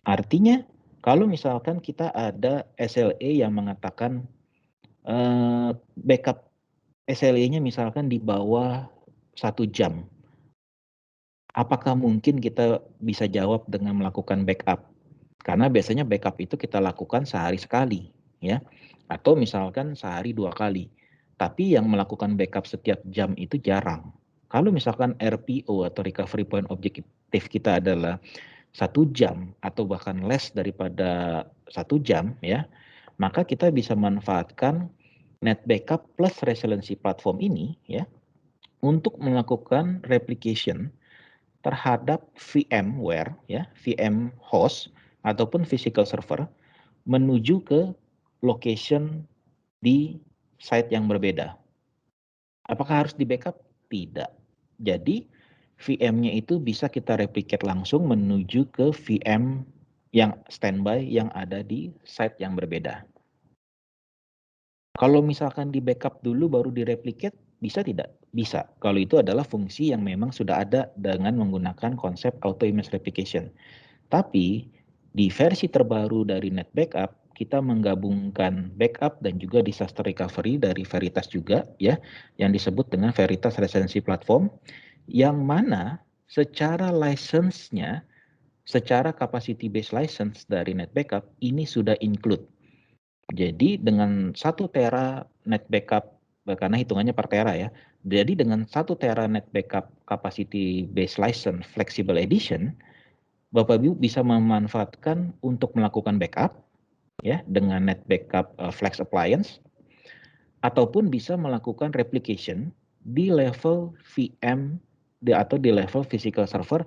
Artinya, kalau misalkan kita ada SLA yang mengatakan backup SLA-nya misalkan di bawah 1 jam, apakah mungkin kita bisa jawab dengan melakukan backup? Karena biasanya backup itu kita lakukan sehari sekali, ya, atau misalkan sehari 2 kali. Tapi yang melakukan backup setiap jam itu jarang. Kalau misalkan RPO atau recovery point objektif kita adalah 1 jam atau bahkan less daripada 1 jam ya, maka kita bisa manfaatkan Net Backup plus resiliency platform ini ya untuk melakukan replication terhadap VMware ya, VM host ataupun physical server menuju ke location di site yang berbeda. Apakah harus di backup? Tidak. Jadi VM-nya itu bisa kita replicate langsung menuju ke VM yang standby yang ada di site yang berbeda. Kalau misalkan di backup dulu baru di replicate, bisa tidak? Bisa. Kalau itu adalah fungsi yang memang sudah ada dengan menggunakan konsep auto image replication. Tapi di versi terbaru dari Net Backup, kita menggabungkan backup dan juga disaster recovery dari Veritas juga ya, yang disebut dengan Veritas Resiliency Platform, yang mana secara license-nya, secara capacity based license dari Net Backup ini sudah include. Jadi dengan 1 tera Net Backup, karena hitungannya per tera ya, jadi dengan 1 tera Net Backup capacity based license flexible edition, Bapak Ibu bisa memanfaatkan untuk melakukan backup ya dengan Net Backup Flex Appliance, ataupun bisa melakukan replication di level VM atau di level physical server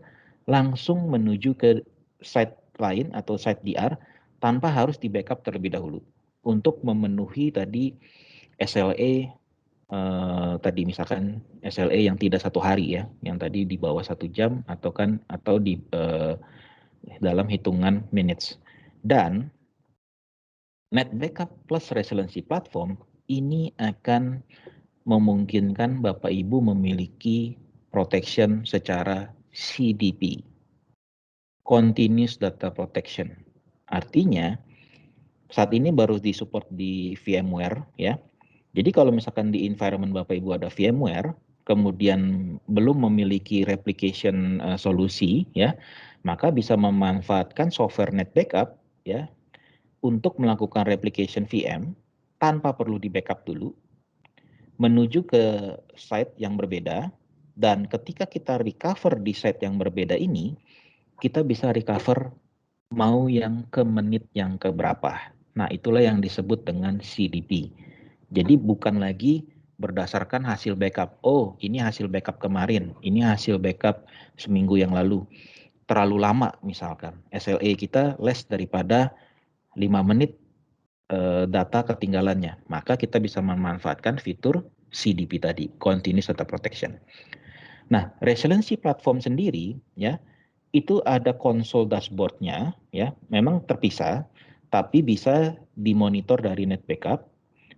langsung menuju ke site lain atau site DR tanpa harus di backup terlebih dahulu untuk memenuhi tadi SLA tadi misalkan SLA yang tidak 1 hari ya, yang tadi di bawah 1 jam atau di dalam hitungan minutes. Dan Net Backup plus Resiliency Platform ini akan memungkinkan Bapak Ibu memiliki protection secara CDP, Continuous Data Protection. Artinya saat ini baru disupport di VMware ya. Jadi kalau misalkan di environment Bapak Ibu ada VMware, kemudian belum memiliki replication solusi ya, maka bisa memanfaatkan software Net Backup ya untuk melakukan replication VM tanpa perlu di backup dulu, menuju ke site yang berbeda, dan ketika kita recover di site yang berbeda ini, kita bisa recover mau yang ke menit yang keberapa. Nah, itulah yang disebut dengan CDP. Jadi bukan lagi berdasarkan hasil backup. Oh, ini hasil backup kemarin, ini hasil backup seminggu yang lalu. Terlalu lama misalkan. SLA kita less daripada 5 menit data ketinggalannya. Maka kita bisa memanfaatkan fitur CDP tadi, Continuous Data Protection. Nah, resiliency platform sendiri ya, itu ada konsol dashboardnya, ya, memang terpisah, tapi bisa dimonitor dari net backup.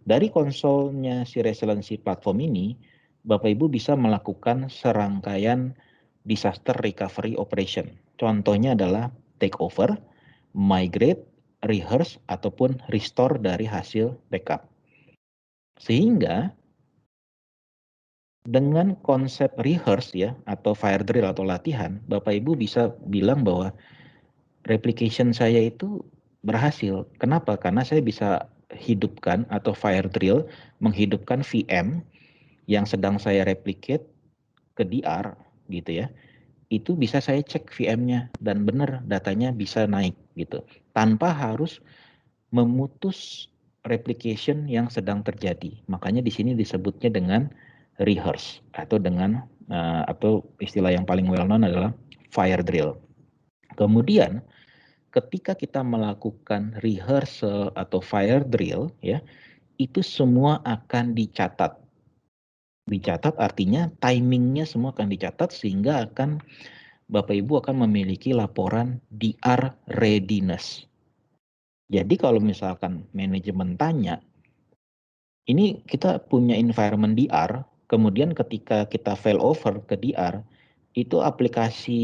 Dari konsolnya si resiliency platform ini, Bapak Ibu bisa melakukan serangkaian disaster recovery operation. Contohnya adalah take over, migrate, rehearse, ataupun restore dari hasil backup. Sehingga dengan konsep rehearse ya atau fire drill atau latihan, Bapak Ibu bisa bilang bahwa replication saya itu berhasil. Kenapa? Karena saya bisa hidupkan atau fire drill menghidupkan VM yang sedang saya replicate ke DR gitu ya. Itu bisa saya cek VM-nya dan benar datanya bisa naik gitu. Tanpa harus memutus replication yang sedang terjadi. Makanya di sini disebutnya dengan rehearse atau dengan atau istilah yang paling well known adalah fire drill. Kemudian ketika kita melakukan rehearsal atau fire drill ya, itu semua akan dicatat. Dicatat artinya timingnya semua akan dicatat sehingga akan Bapak Ibu akan memiliki laporan DR readiness. Jadi kalau misalkan manajemen tanya, ini kita punya environment DR, kemudian ketika kita failover ke DR, itu aplikasi,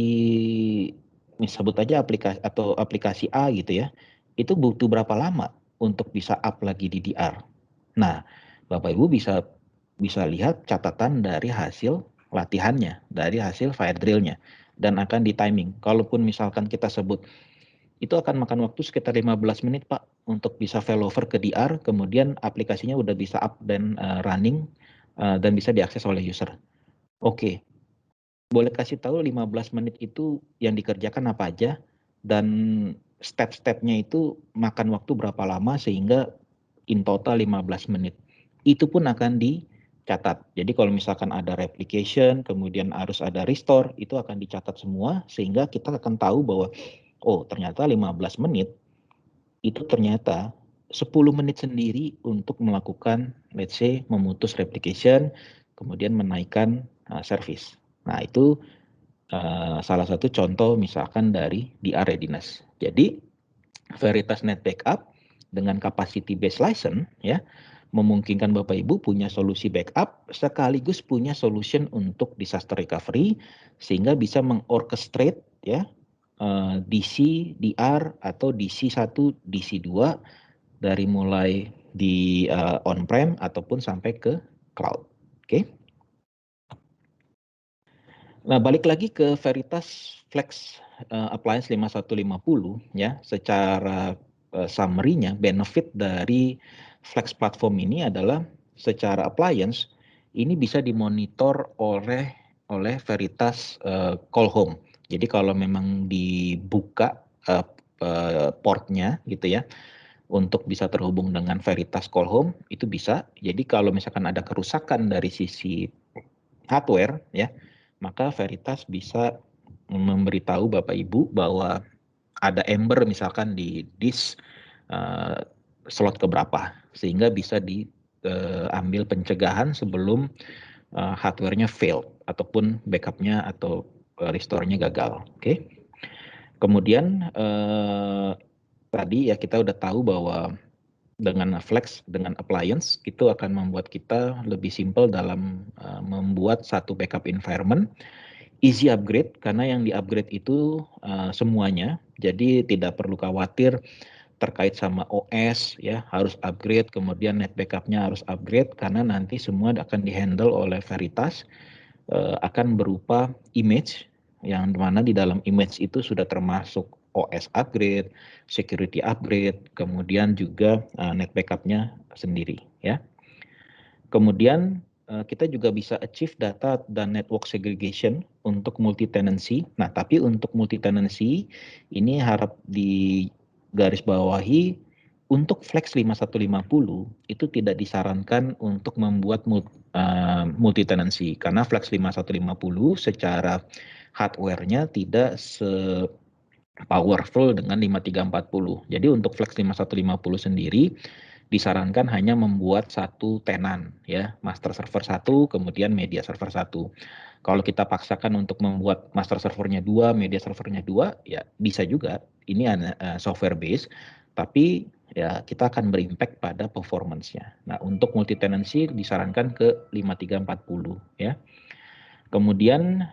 sebut aja aplikasi atau aplikasi A gitu ya, itu butuh berapa lama untuk bisa up lagi di DR. Nah, Bapak Ibu bisa lihat catatan dari hasil latihannya, dari hasil fire drill-nya, dan akan di timing. Kalaupun misalkan kita sebut itu akan makan waktu sekitar 15 menit Pak untuk bisa failover ke DR, kemudian aplikasinya udah bisa up dan running dan bisa diakses oleh user. Oke, boleh kasih tahu 15 menit itu yang dikerjakan apa aja dan step-stepnya itu makan waktu berapa lama sehingga in total 15 menit. Itu pun akan dicatat. Jadi kalau misalkan ada replication, kemudian harus ada restore, itu akan dicatat semua sehingga kita akan tahu bahwa oh ternyata 15 menit itu ternyata 10 menit sendiri untuk melakukan let's say memutus replication kemudian menaikkan service. Nah itu salah satu contoh misalkan dari DR readiness. Jadi Veritas Net Backup dengan capacity based license ya memungkinkan Bapak Ibu punya solusi backup sekaligus punya solution untuk disaster recovery sehingga bisa mengorchestrate ya DC, DR, atau DC1, DC2 dari mulai di on-prem ataupun sampai ke cloud. Oke. Nah, balik lagi ke Veritas Flex Appliance 5150 ya, secara summary-nya benefit dari Flex platform ini adalah secara appliance ini bisa dimonitor oleh Veritas Call Home. Jadi kalau memang dibuka portnya gitu ya untuk bisa terhubung dengan Veritas Call Home itu bisa. Jadi kalau misalkan ada kerusakan dari sisi hardware ya, maka Veritas bisa memberitahu Bapak Ibu bahwa ada ember misalkan di disk slot keberapa sehingga bisa diambil pencegahan sebelum hardware-nya fail ataupun backup-nya atau restore-nya gagal. Oke. Kemudian tadi ya kita udah tahu bahwa dengan Flex, dengan appliance, itu akan membuat kita lebih simple dalam membuat satu backup environment. Easy upgrade, karena yang di-upgrade itu semuanya, jadi tidak perlu khawatir terkait sama OS, ya harus upgrade, kemudian net backup-nya harus upgrade, karena nanti semua akan di-handle oleh Veritas, akan berupa image, yang mana di dalam image itu sudah termasuk OS upgrade, security upgrade, kemudian juga net backup-nya sendiri ya. Kemudian kita juga bisa achieve data dan network segregation untuk multi tenancy. Nah, tapi untuk multi tenancy ini harap digarisbawahi untuk Flex 5150 itu tidak disarankan untuk membuat multi tenancy karena Flex 5150 secara hardware-nya tidak powerful dengan 5340. Jadi untuk Flex 5150 sendiri disarankan hanya membuat satu tenan ya, master server 1 kemudian media server 1. Kalau kita paksakan untuk membuat master servernya 2, media servernya 2, ya bisa juga. Ini software base, tapi ya kita akan berimpact pada performance-nya. Nah, untuk multi tenancy disarankan ke 5340 ya. Kemudian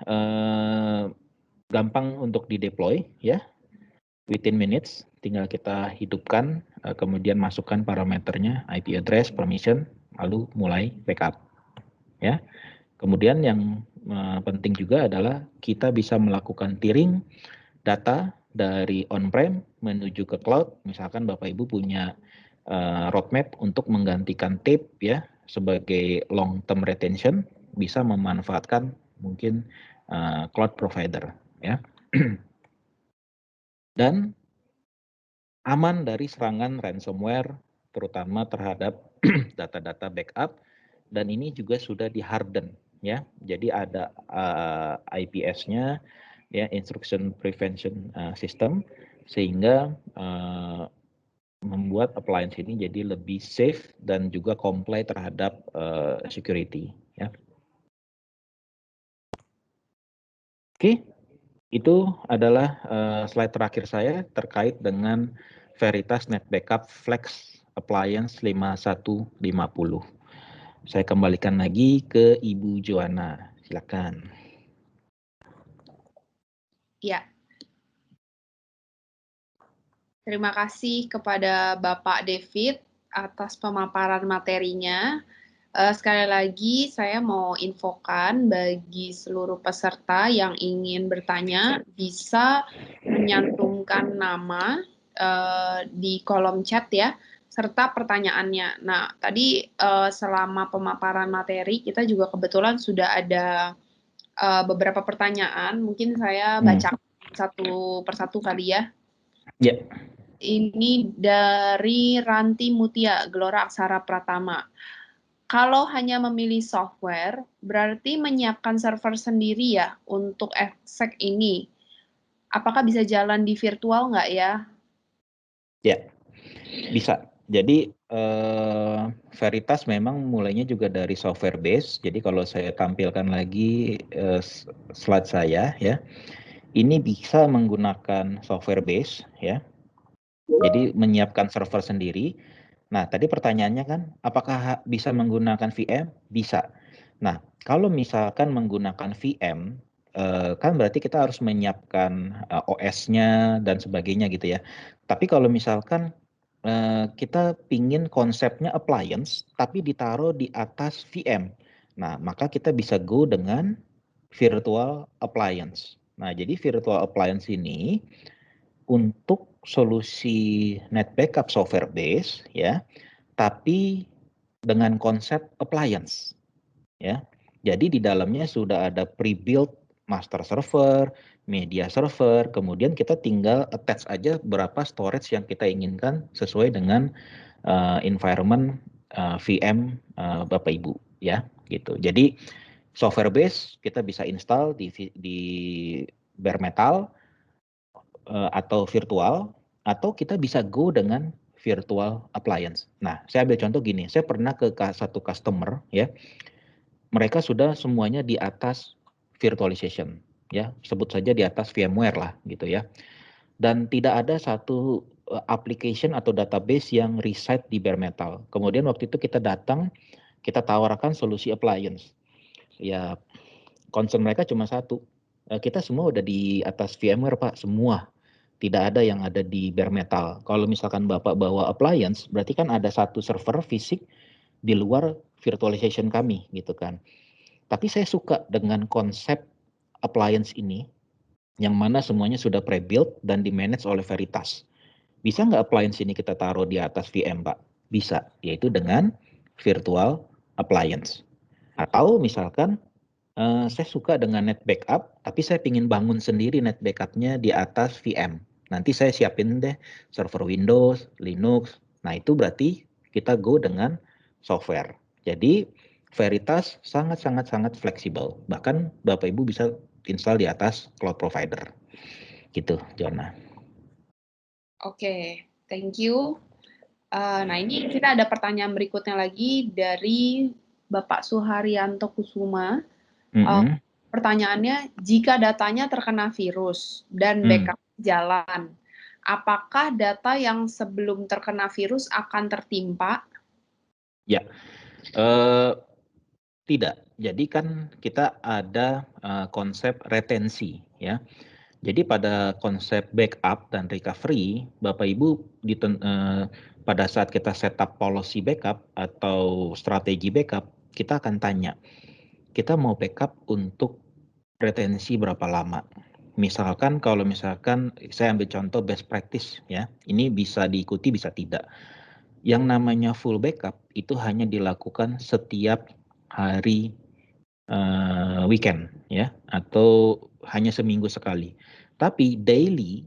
gampang untuk di-deploy ya. Within minutes, tinggal kita hidupkan, kemudian masukkan parameternya, IP address, permission, lalu mulai backup. Ya. Kemudian yang penting juga adalah kita bisa melakukan tiering data dari on-prem menuju ke cloud. Misalkan Bapak Ibu punya roadmap untuk menggantikan tape ya sebagai long term retention, bisa memanfaatkan mungkin cloud provider ya. Dan aman dari serangan ransomware terutama terhadap data-data backup, dan ini juga sudah di harden ya. Jadi ada IPS-nya ya, instruction prevention system, sehingga membuat appliance ini jadi lebih safe dan juga comply terhadap security ya. Oke. Itu adalah slide terakhir saya terkait dengan Veritas Net Backup Flex Appliance 5150. Saya kembalikan lagi ke Ibu Joanna. Silakan. Ya. Terima kasih kepada Bapak David atas pemaparan materinya. Sekali lagi saya mau infokan bagi seluruh peserta yang ingin bertanya bisa menyantumkan nama di kolom chat ya, serta pertanyaannya. Nah, tadi selama pemaparan materi kita juga kebetulan sudah ada beberapa pertanyaan. Mungkin saya baca satu persatu kali ya. Ya. Ini dari Ranti Mutia, Gelora Aksara Pratama. Kalau hanya memilih software, berarti menyiapkan server sendiri ya untuk Exec ini. Apakah bisa jalan di virtual nggak ya? Ya, bisa. Jadi Veritas memang mulainya juga dari software base. Jadi kalau saya tampilkan lagi slide saya ya, ini bisa menggunakan software base ya. Jadi menyiapkan server sendiri. Nah, tadi pertanyaannya kan, apakah bisa menggunakan VM? Bisa. Nah, kalau misalkan menggunakan VM, kan berarti kita harus menyiapkan OS-nya dan sebagainya gitu ya. Tapi kalau misalkan kita pingin konsepnya appliance, tapi ditaruh di atas VM. Nah, maka kita bisa go dengan virtual appliance. Nah, jadi virtual appliance ini untuk solusi net backup software base ya, tapi dengan konsep appliance ya. Jadi di dalamnya sudah ada pre-built master server, media server, kemudian kita tinggal attach aja berapa storage yang kita inginkan sesuai dengan environment VM Bapak Ibu ya, gitu. Jadi software base kita bisa install di bare metal atau virtual, atau kita bisa go dengan virtual appliance. Nah, saya ambil contoh gini, saya pernah ke satu customer ya, mereka sudah semuanya di atas virtualization ya, sebut saja di atas VMware lah gitu ya. Dan tidak ada satu application atau database yang reside di bare metal. Kemudian waktu itu kita datang, kita tawarkan solusi appliance. Ya, concern mereka cuma satu. Kita semua udah di atas VMware, Pak, semua. Tidak ada yang ada di bare metal. Kalau misalkan Bapak bawa appliance, berarti kan ada satu server fisik di luar virtualization kami gitu kan. Tapi saya suka dengan konsep appliance ini, yang mana semuanya sudah pre-built dan di-manage oleh Veritas. Bisa nggak appliance ini kita taruh di atas VM, Pak? Bisa, yaitu dengan virtual appliance. Atau misalkan saya suka dengan net backup, tapi saya ingin bangun sendiri net backupnya di atas VM. Nanti saya siapin deh server Windows, Linux. Nah itu berarti kita go dengan software. Jadi Veritas sangat fleksibel. Bahkan Bapak Ibu bisa install di atas cloud provider. Gitu, Jona. Oke, thank you. Nah, ini kita ada pertanyaan berikutnya lagi dari Bapak Suharyanto Kusuma. pertanyaannya, jika datanya terkena virus dan backup jalan, apakah data yang sebelum terkena virus akan tertimpa? Ya, tidak. Jadi kan kita ada konsep retensi, ya. Jadi pada konsep backup dan recovery, Bapak Ibu pada saat kita setup policy backup atau strategi backup, kita akan tanya, kita mau backup untuk retensi berapa lama? Misalkan kalau misalkan saya ambil contoh best practice ya, ini bisa diikuti bisa tidak. Yang namanya full backup itu hanya dilakukan setiap hari weekend ya, atau hanya seminggu sekali. Tapi daily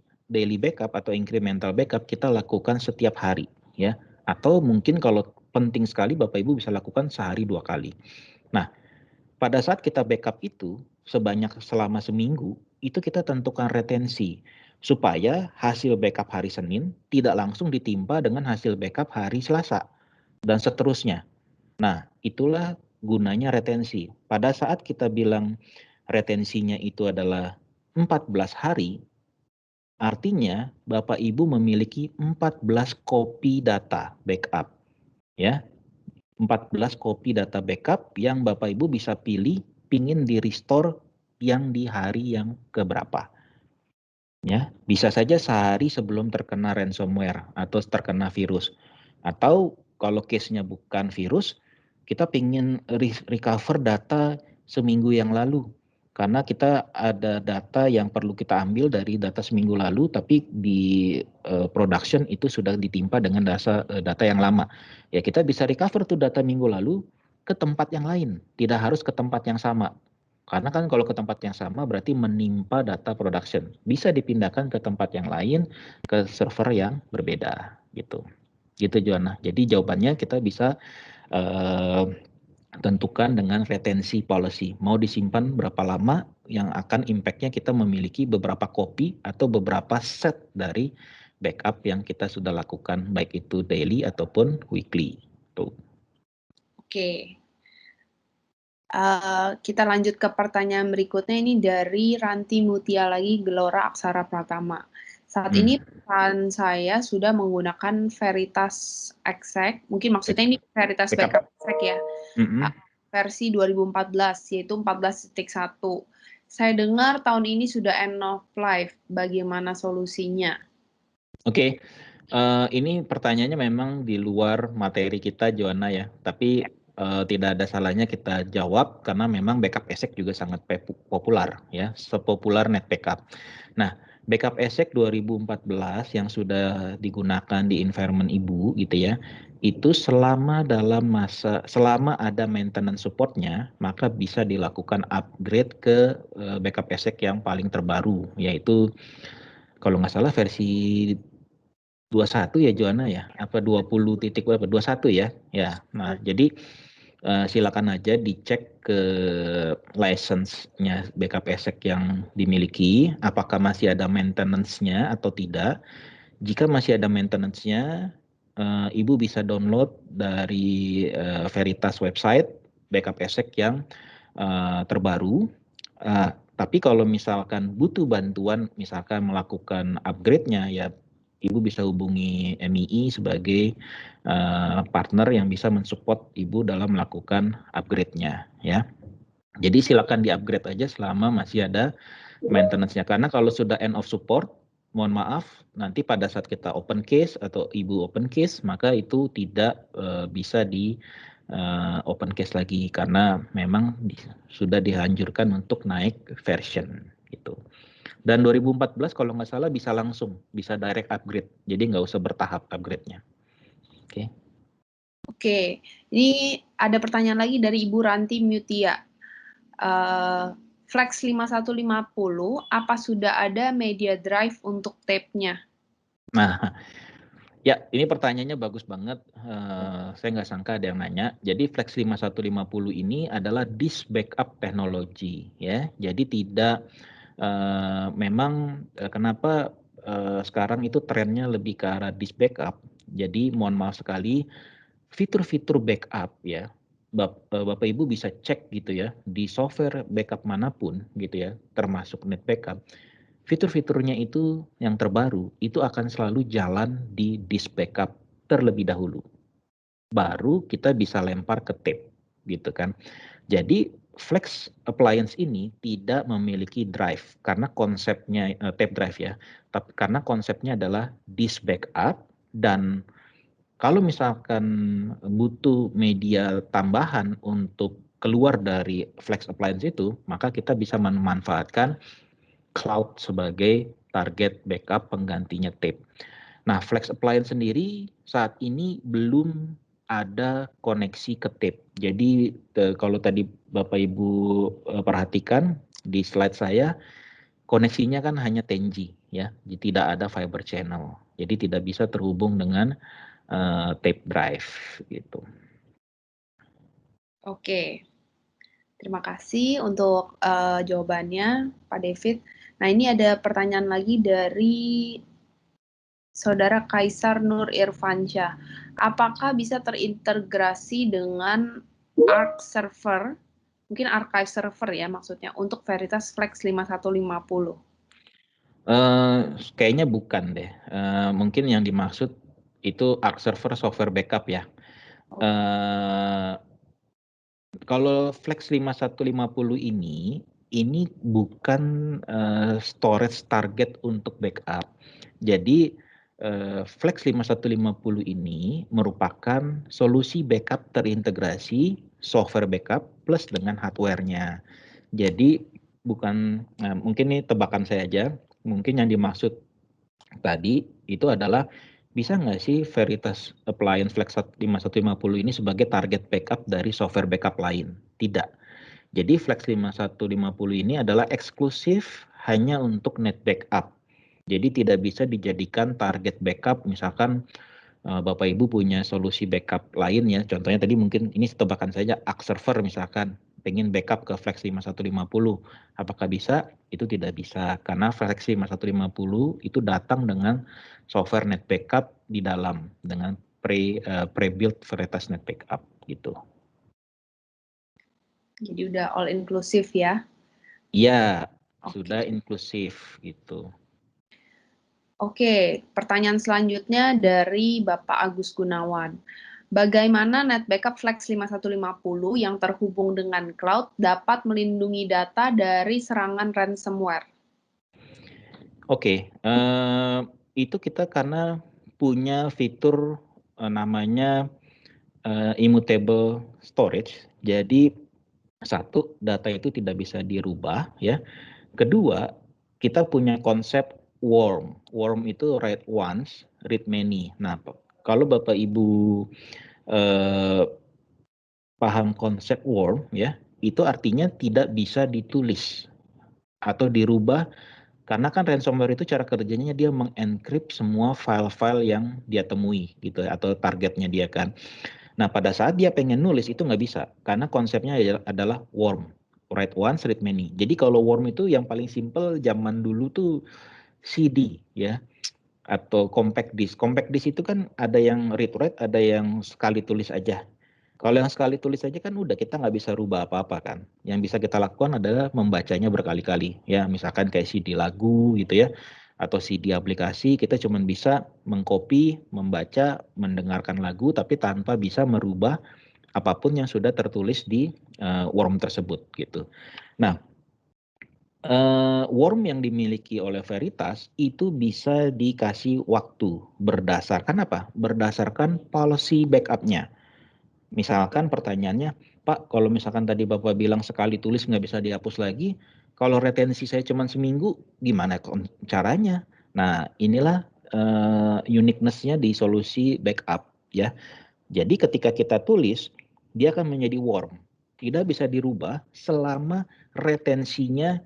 backup atau incremental backup kita lakukan setiap hari ya, atau mungkin kalau penting sekali Bapak Ibu bisa lakukan sehari 2 kali. Nah, pada saat kita backup itu selama seminggu, itu kita tentukan retensi supaya hasil backup hari Senin tidak langsung ditimpa dengan hasil backup hari Selasa dan seterusnya. Nah, itulah gunanya retensi. Pada saat kita bilang retensinya itu adalah 14 hari, artinya Bapak Ibu memiliki 14 kopi data backup. Ya, 14 kopi data backup yang Bapak Ibu bisa pilih pingin di restore yang di hari yang keberapa. Ya, bisa saja sehari sebelum terkena ransomware atau terkena virus. Atau kalau case-nya bukan virus, kita pingin recover data seminggu yang lalu. Karena kita ada data yang perlu kita ambil dari data seminggu lalu, tapi di production itu sudah ditimpa dengan data yang lama. Ya kita bisa recover tuh data minggu lalu ke tempat yang lain, tidak harus ke tempat yang sama. Karena kan kalau ke tempat yang sama berarti menimpa data production. Bisa dipindahkan ke tempat yang lain, ke server yang berbeda gitu. Gitu Joanna. Jadi jawabannya kita bisa tentukan dengan retensi policy. Mau disimpan berapa lama, yang akan impact-nya kita memiliki beberapa copy atau beberapa set dari backup yang kita sudah lakukan, baik itu daily ataupun weekly. Tuh. Oke. Kita lanjut ke pertanyaan berikutnya, ini dari Ranti Mutia lagi, Gelora Aksara Pratama. Saat ini perusahaan saya sudah menggunakan Veritas Exec, mungkin maksudnya ini Veritas Backup Exec ya, versi 2014, yaitu 14.1. Saya dengar tahun ini sudah end of life, bagaimana solusinya? Oke. Ini pertanyaannya memang di luar materi kita Joanna ya, tapi tidak ada salahnya kita jawab karena memang backup ESEC juga sangat populer ya, sepopuler net backup. Nah, backup ESEC 2014 yang sudah digunakan di environment Ibu gitu ya, itu selama ada maintenance supportnya, maka bisa dilakukan upgrade ke backup ESEC yang paling terbaru, yaitu kalau nggak salah versi 21 ya Joanna ya, apa 20 titik berapa? 21 ya. Ya. Nah, jadi silakan aja dicek ke license-nya backup ESEC yang dimiliki, apakah masih ada maintenance-nya atau tidak. Jika masih ada maintenance-nya, Ibu bisa download dari Veritas website backup ESEC yang terbaru. Tapi kalau misalkan butuh bantuan, misalkan melakukan upgrade-nya, ya Ibu bisa hubungi MII sebagai partner yang bisa mensupport Ibu dalam melakukan upgrade-nya ya. Jadi silakan di-upgrade aja selama masih ada maintenance-nya. Karena kalau sudah end of support, mohon maaf, nanti pada saat kita open case atau Ibu open case, maka itu tidak bisa di open case lagi karena memang sudah dianjurkan untuk naik version gitu. Dan 2014 kalau nggak salah bisa langsung, bisa direct upgrade. Jadi nggak usah bertahap upgrade-nya. Oke. Oke, ini ada pertanyaan lagi dari Ibu Ranti Mutia. Flex 5150, apa sudah ada media drive untuk tape-nya? Nah, ya ini pertanyaannya bagus banget. Saya nggak sangka ada yang nanya. Jadi Flex 5150 ini adalah disk backup teknologi ya. Jadi tidak memang kenapa sekarang itu trennya lebih ke arah disk backup. Jadi mohon maaf sekali, fitur-fitur backup ya Bapak Ibu bisa cek gitu ya, di software backup manapun gitu ya, termasuk NetBackup, fitur-fiturnya itu yang terbaru, itu akan selalu jalan di disk backup terlebih dahulu. Baru kita bisa lempar ke tape gitu kan. Jadi Flex Appliance ini tidak memiliki drive karena konsepnya tape drive ya, tapi karena konsepnya adalah disk backup. Dan kalau misalkan butuh media tambahan untuk keluar dari Flex Appliance itu, maka kita bisa memanfaatkan cloud sebagai target backup penggantinya tape. Nah, Flex Appliance sendiri saat ini belum ada koneksi ke tape. Jadi kalau tadi Bapak Ibu perhatikan di slide saya, koneksinya kan hanya 10G ya, jadi tidak ada fiber channel. Jadi tidak bisa terhubung dengan tape drive gitu. Oke, terima kasih untuk jawabannya, Pak David. Nah, ini ada pertanyaan lagi dari Saudara Kaisar Nur Irfansyah. Apakah bisa terintegrasi dengan Arc Server, mungkin Archive Server ya maksudnya, untuk Veritas Flex 5150? Kayaknya bukan deh. Mungkin yang dimaksud itu Arc Server software backup ya. Kalau Flex 5150 ini bukan storage target untuk backup. Jadi Flex 5150 ini merupakan solusi backup terintegrasi software backup plus dengan hardware-nya. Jadi bukan, mungkin ini tebakan saya aja, mungkin yang dimaksud tadi itu adalah bisa nggak sih Veritas Appliance Flex 5150 ini sebagai target backup dari software backup lain? Tidak. Jadi Flex 5150 ini adalah eksklusif hanya untuk net backup. Jadi tidak bisa dijadikan target backup, misalkan Bapak Ibu punya solusi backup lain ya, contohnya tadi mungkin ini tebakan saja, Arc Server misalkan, pengen backup ke Flex 5150, apakah bisa? Itu tidak bisa, karena Flex 5150 itu datang dengan software net backup di dalam, dengan pre-built Veritas net backup gitu. Jadi udah all inclusive ya? Iya, Oke. sudah inklusif gitu. Oke, pertanyaan selanjutnya dari Bapak Agus Gunawan. Bagaimana net backup Flex 5150 yang terhubung dengan cloud dapat melindungi data dari serangan ransomware? Oke, itu kita karena punya fitur namanya immutable storage. Jadi satu, data itu tidak bisa dirubah ya. Kedua, kita punya konsep worm. Worm itu write once, read many. Nah, kalau Bapak Ibu paham konsep worm ya, itu artinya tidak bisa ditulis atau dirubah, karena kan ransomware itu cara kerjanya dia mengencrypt semua file-file yang dia temui gitu atau targetnya dia kan. Nah, pada saat dia pengen nulis itu nggak bisa, karena konsepnya adalah worm, write once, read many. Jadi kalau worm itu yang paling simple zaman dulu tuh CD ya, atau compact disk. Compact disk itu kan ada yang read write, ada yang sekali tulis aja. Kalau yang sekali tulis aja kan udah kita nggak bisa rubah apa-apa kan. Yang bisa kita lakukan adalah membacanya berkali-kali. Ya, misalkan kayak CD lagu gitu ya, atau CD aplikasi, kita cuma bisa mengcopy, membaca, mendengarkan lagu, tapi tanpa bisa merubah apapun yang sudah tertulis di worm tersebut gitu. Nah, worm yang dimiliki oleh Veritas itu bisa dikasih waktu berdasarkan apa? Berdasarkan policy backup-nya. Misalkan pertanyaannya, Pak, kalau misalkan tadi Bapak bilang sekali tulis nggak bisa dihapus lagi, kalau retensi saya cuma seminggu, gimana caranya? Nah, inilah uniqueness-nya di solusi backup ya. Jadi ketika kita tulis, dia akan menjadi worm. Tidak bisa dirubah selama retensinya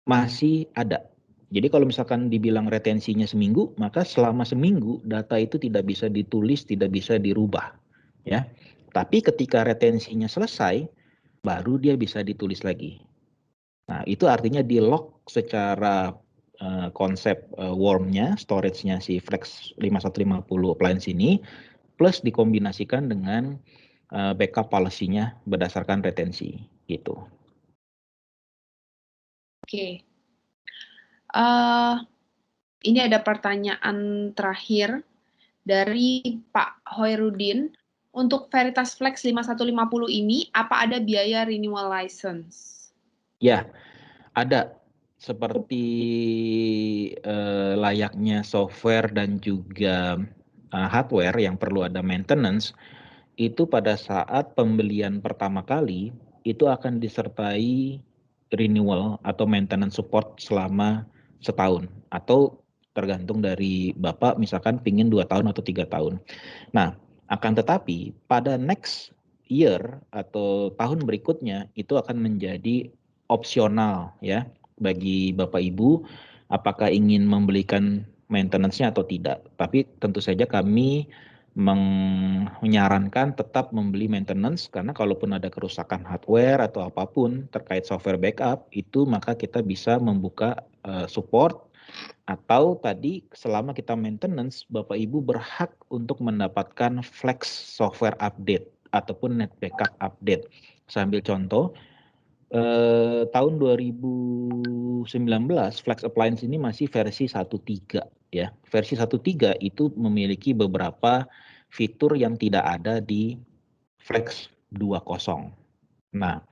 masih ada. Jadi kalau misalkan dibilang retensinya seminggu, maka selama seminggu data itu tidak bisa ditulis, tidak bisa dirubah, ya. Tapi ketika retensinya selesai, baru dia bisa ditulis lagi. Nah, itu artinya di lock secara konsep worm-nya, storage-nya si Flex 5150 appliance ini, plus dikombinasikan dengan backup policy-nya berdasarkan retensi gitu. Oke. Ini ada pertanyaan terakhir dari Pak Hoirudin. Untuk Veritas Flex 5150 ini, apa ada biaya renewal license? Ya, ada. Seperti layaknya software dan juga hardware yang perlu ada maintenance, itu pada saat pembelian pertama kali, itu akan disertai renewal atau maintenance support selama setahun. Atau tergantung dari Bapak, misalkan pingin 2 tahun atau 3 tahun. Nah, akan tetapi pada next year atau tahun berikutnya itu akan menjadi opsional ya bagi Bapak Ibu apakah ingin membelikan maintenance-nya atau tidak. Tapi tentu saja kami menyarankan tetap membeli maintenance karena kalaupun ada kerusakan hardware atau apapun terkait software backup itu maka kita bisa membuka support atau tadi selama kita maintenance, Bapak Ibu berhak untuk mendapatkan flex software update ataupun net backup update. Saya ambil contoh, tahun 2019 Flex Appliance ini masih versi 1.3 ya. Versi 1.3 itu memiliki beberapa fitur yang tidak ada di Flex 2.0. Nah,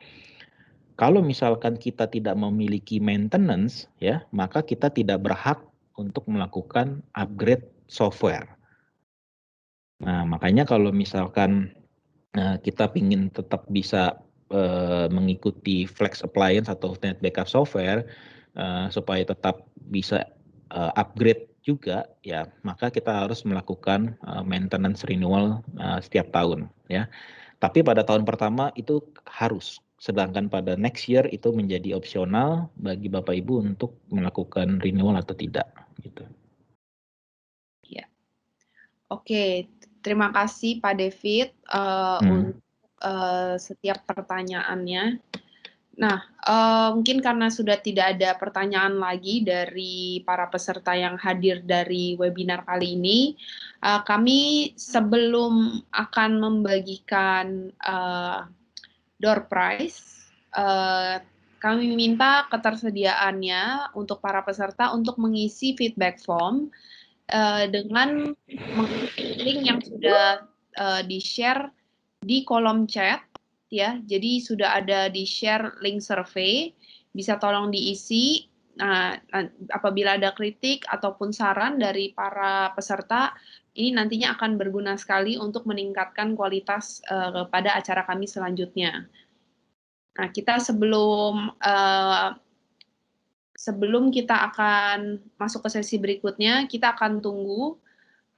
kalau misalkan kita tidak memiliki maintenance, ya, maka kita tidak berhak untuk melakukan upgrade software. Nah, makanya kalau misalkan kita ingin tetap bisa mengikuti Flex Appliance atau Net Backup Software supaya tetap bisa upgrade juga, ya, maka kita harus melakukan maintenance renewal setiap tahun, ya. Tapi pada tahun pertama itu harus, sedangkan pada next year itu menjadi opsional bagi Bapak Ibu untuk melakukan renewal atau tidak. Gitu. Ya. Oke, terima kasih Pak David untuk setiap pertanyaannya. Nah, mungkin karena sudah tidak ada pertanyaan lagi dari para peserta yang hadir dari webinar kali ini, kami sebelum akan membagikan door prize, kami minta ketersediaannya untuk para peserta untuk mengisi feedback form dengan mengisi link yang sudah di-share di kolom chat. Ya, jadi sudah ada di-share link survei, bisa tolong diisi. Nah, apabila ada kritik ataupun saran dari para peserta, ini nantinya akan berguna sekali untuk meningkatkan kualitas pada acara kami selanjutnya. Nah, kita sebelum kita akan masuk ke sesi berikutnya, kita akan tunggu.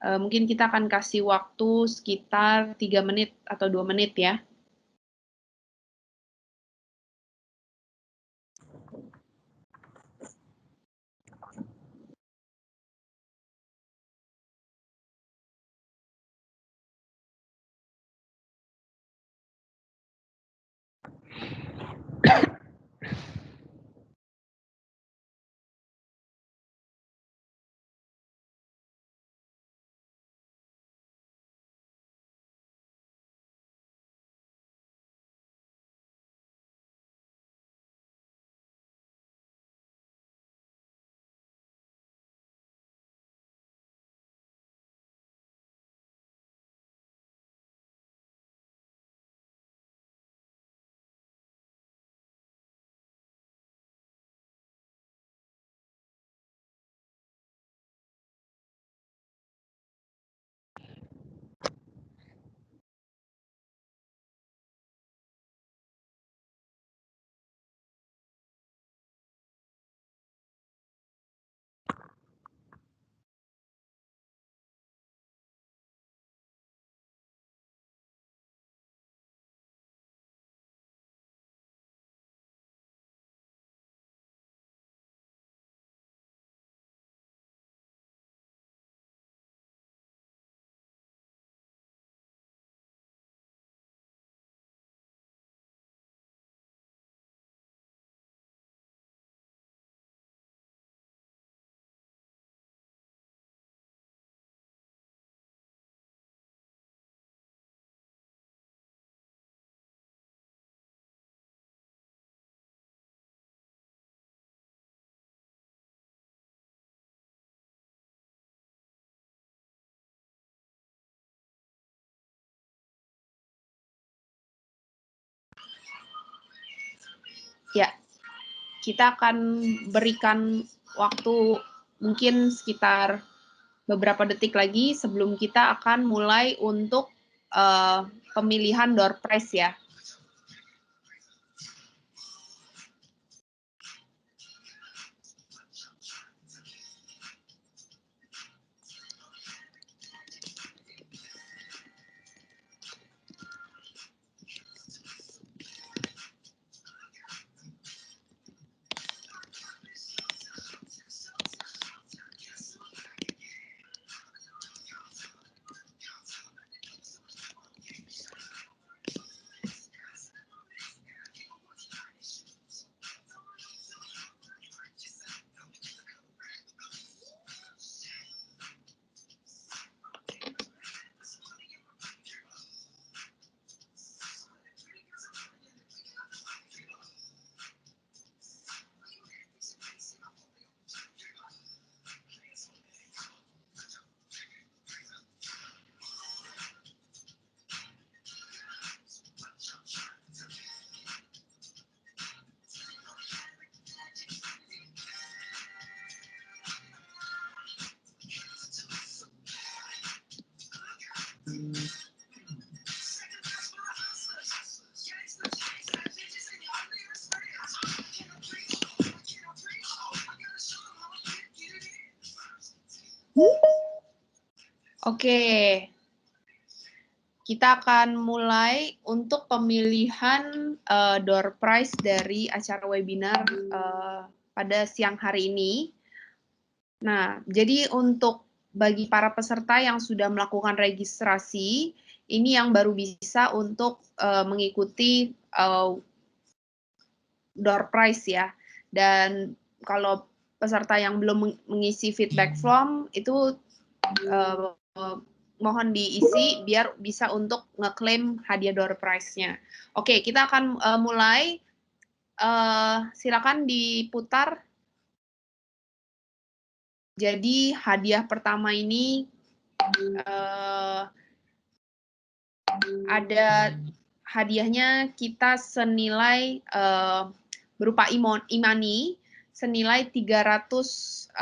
Mungkin kita akan kasih waktu sekitar 3 menit atau 2 menit ya. Ya, kita akan berikan waktu mungkin sekitar beberapa detik lagi sebelum kita akan mulai untuk pemilihan door prize ya. Oke, kita akan mulai untuk pemilihan door prize dari acara webinar pada siang hari ini. Nah, jadi untuk bagi para peserta yang sudah melakukan registrasi, ini yang baru bisa untuk mengikuti door prize ya. Dan kalau peserta yang belum mengisi feedback form itu mohon diisi biar bisa untuk ngeklaim hadiah door prize-nya. Oke, kita akan mulai. Silakan diputar. Jadi hadiah pertama ini ada hadiahnya kita senilai berupa imani senilai 300.000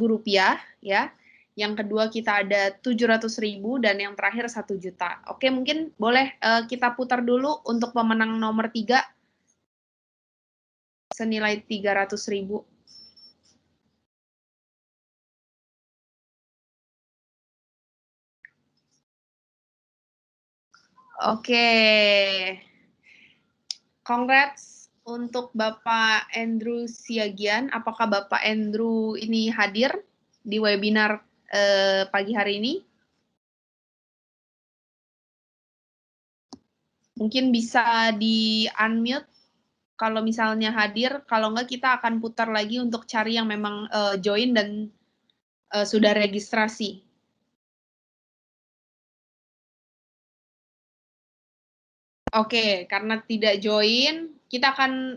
rupiah ya. Yang kedua kita ada 700.000 dan yang terakhir 1 juta. Oke, mungkin boleh kita putar dulu untuk pemenang nomor 3 senilai 300.000. Oke. Congrats untuk Bapak Andrew Siagian. Apakah Bapak Andrew ini hadir di webinar pagi hari ini? Mungkin bisa di-unmute kalau misalnya hadir. Kalau enggak kita akan putar lagi untuk cari yang memang join dan sudah registrasi. Oke, karena tidak join, kita akan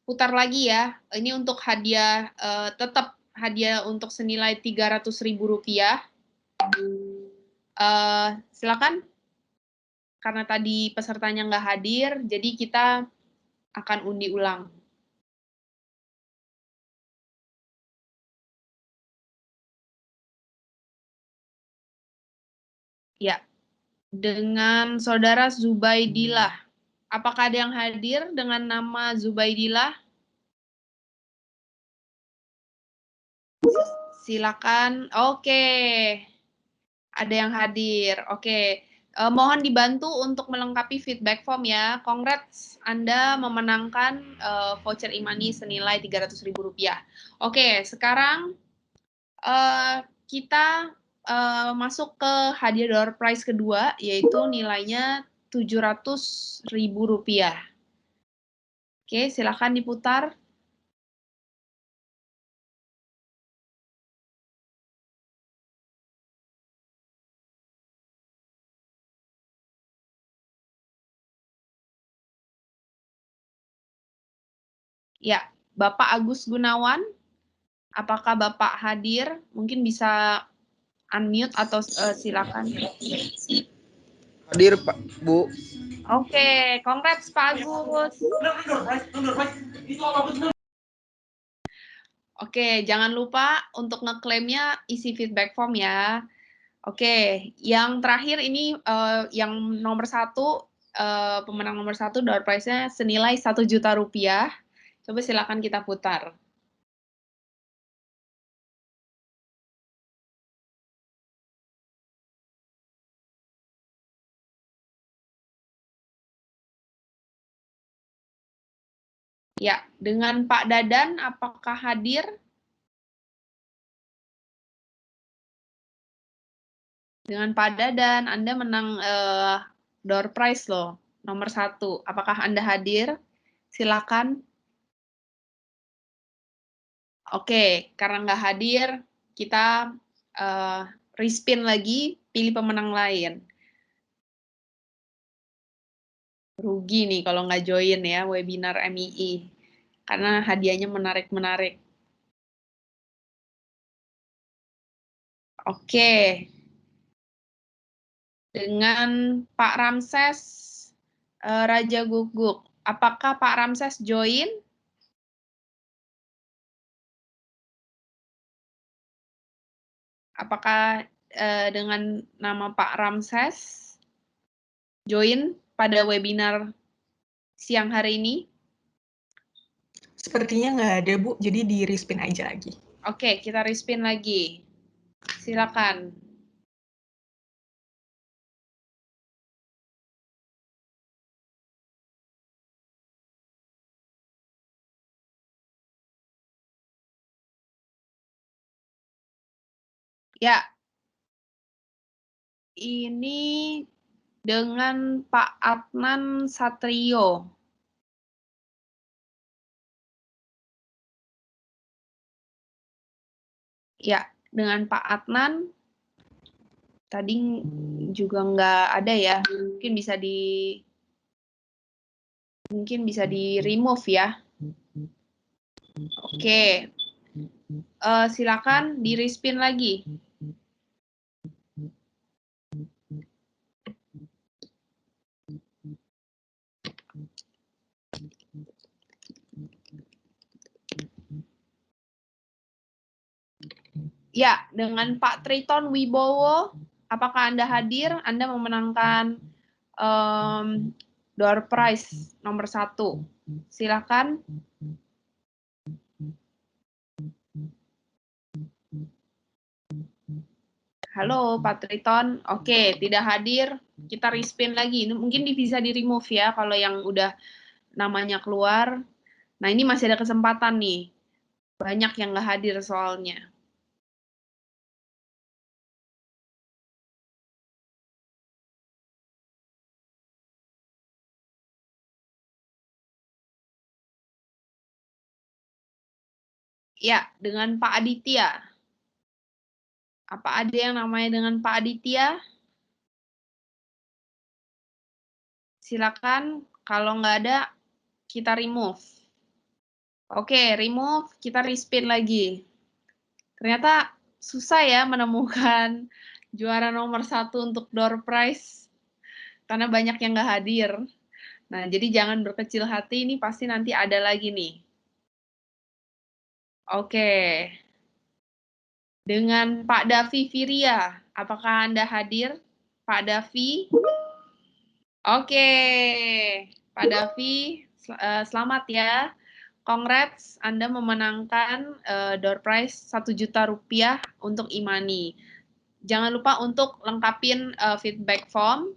putar lagi ya. Ini untuk hadiah, tetap hadiah untuk senilai 300.000 rupiah. Silakan. Karena tadi pesertanya nggak hadir, jadi kita akan undi ulang. Ya, dengan Saudara Zubaidillah. Apakah ada yang hadir dengan nama Zubaidillah? Silakan. Oke. Ada yang hadir. Oke. Mohon dibantu untuk melengkapi feedback form ya. Congrats, Anda memenangkan voucher imani senilai 300.000 rupiah. Oke, sekarang kita masuk ke hadiah door prize kedua, yaitu nilainya 700.000 rupiah. Oke, silakan diputar. Ya, Bapak Agus Gunawan, apakah Bapak hadir? Mungkin bisa unmute atau silakan. Hadir Pak, Bu. Oke, congrats Pak Agus. Oke, jangan lupa untuk ngeklaimnya isi feedback form ya. Oke, yang terakhir ini yang nomor 1, pemenang nomor 1 door prize-nya senilai Rp1.000.000. Coba silakan kita putar. Ya, dengan Pak Dadan, apakah hadir? Dengan Pak Dadan, Anda menang door prize loh, nomor 1. Apakah Anda hadir? Silakan. Oke, karena nggak hadir, kita respin lagi, pilih pemenang lain. Rugi nih kalau nggak join ya webinar MII, karena hadiahnya menarik-menarik. Oke, dengan Pak Ramses Raja Guguk, apakah Pak Ramses join? Apakah dengan nama Pak Ramses join pada webinar siang hari ini? Sepertinya nggak ada, Bu, jadi di-respin aja lagi. Oke, kita respin lagi. Silakan. Ya, ini dengan Pak Adnan Satrio. Ya, dengan Pak Adnan. Tadi juga nggak ada ya. Mungkin bisa di remove ya. Oke. Silakan di respin lagi. Ya, dengan Pak Triton Wibowo, apakah Anda hadir? Anda memenangkan door prize nomor 1. Silakan. Halo Pak Triton. Oke, tidak hadir. Kita respin lagi. Mungkin bisa di remove ya kalau yang udah namanya keluar. Nah, ini masih ada kesempatan nih. Banyak yang nggak hadir soalnya. Ya, dengan Pak Aditya. Apa ada yang namanya dengan Pak Aditya? Silakan. Kalau nggak ada, kita remove. Oke, remove. Kita respin lagi. Ternyata susah ya menemukan juara nomor 1 untuk door prize. Karena banyak yang nggak hadir. Nah, jadi jangan berkecil hati, ini pasti nanti ada lagi nih. Oke. Dengan Pak Davi Firia, apakah Anda hadir? Pak Davi? Oke. Pak Davi, selamat ya. Congrats, Anda memenangkan door prize Rp1.000.000 untuk Imani. Jangan lupa untuk lengkapin feedback form.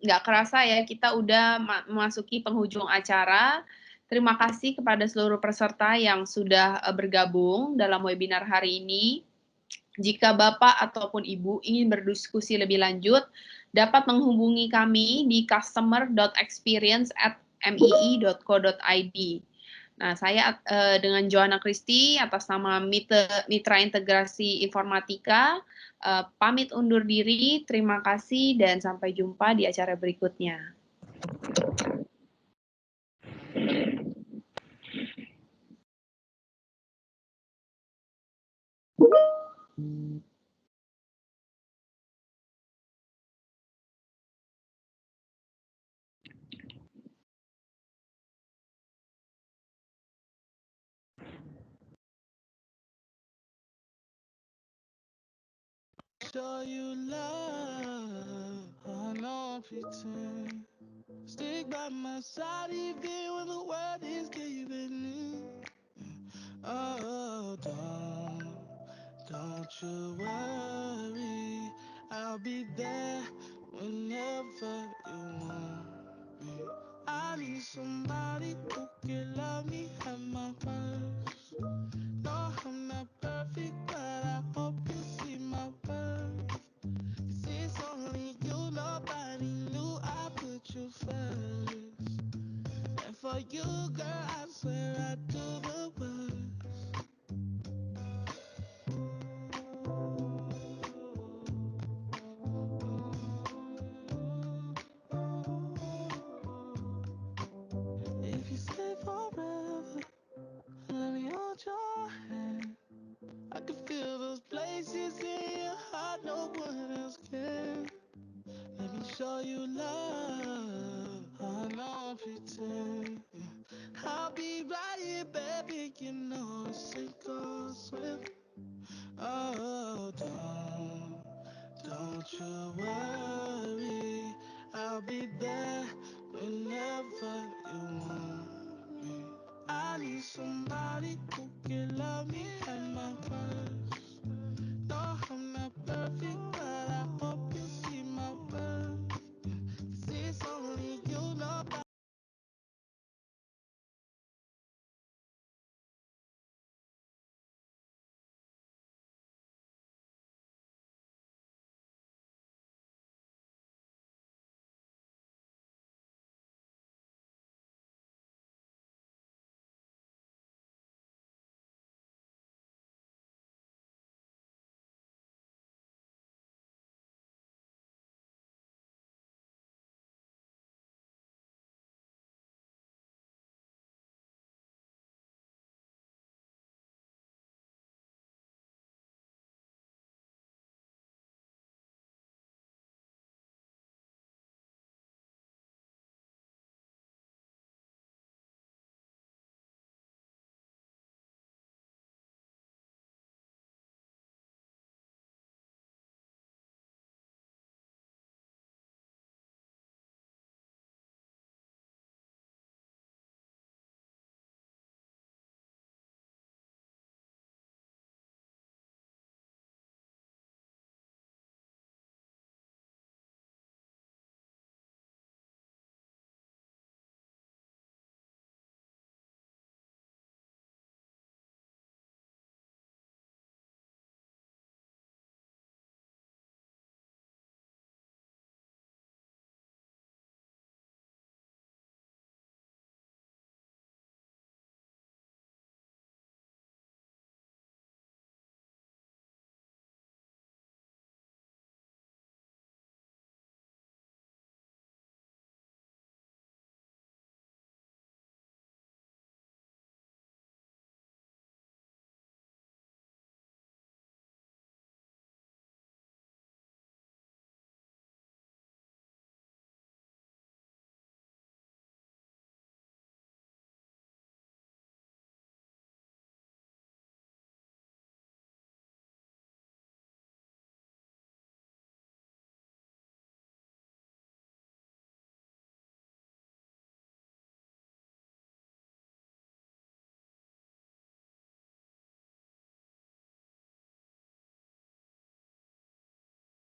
Nggak kerasa ya, kita udah memasuki penghujung acara. Terima kasih kepada seluruh peserta yang sudah bergabung dalam webinar hari ini. Jika Bapak ataupun Ibu ingin berdiskusi lebih lanjut, dapat menghubungi kami di customer.experience@mii.co.id. Nah, saya dengan Joanna Christie atas nama Mitra Integrasi Informatika pamit undur diri. Terima kasih dan sampai jumpa di acara berikutnya. show you love. I know pretend. Stick by my side even when the world is giving in. Oh, don't you worry. I'll be there whenever you want me. I need somebody who can love me at my worst. No, I'm not perfect, but I hope you see my worth. 'Cause it's only you, nobody knew I put you first. And for you, girl, I swear I'd do the worst. If you stay forever, let me hold your hand. I can feel those places in your heart no one else can. Let me show you love. I don't pretend. I'll be right here, baby. You know it's sink or swim. Oh, don't you worry. I'll be there whenever you want me. I need somebody who can love me at my worst.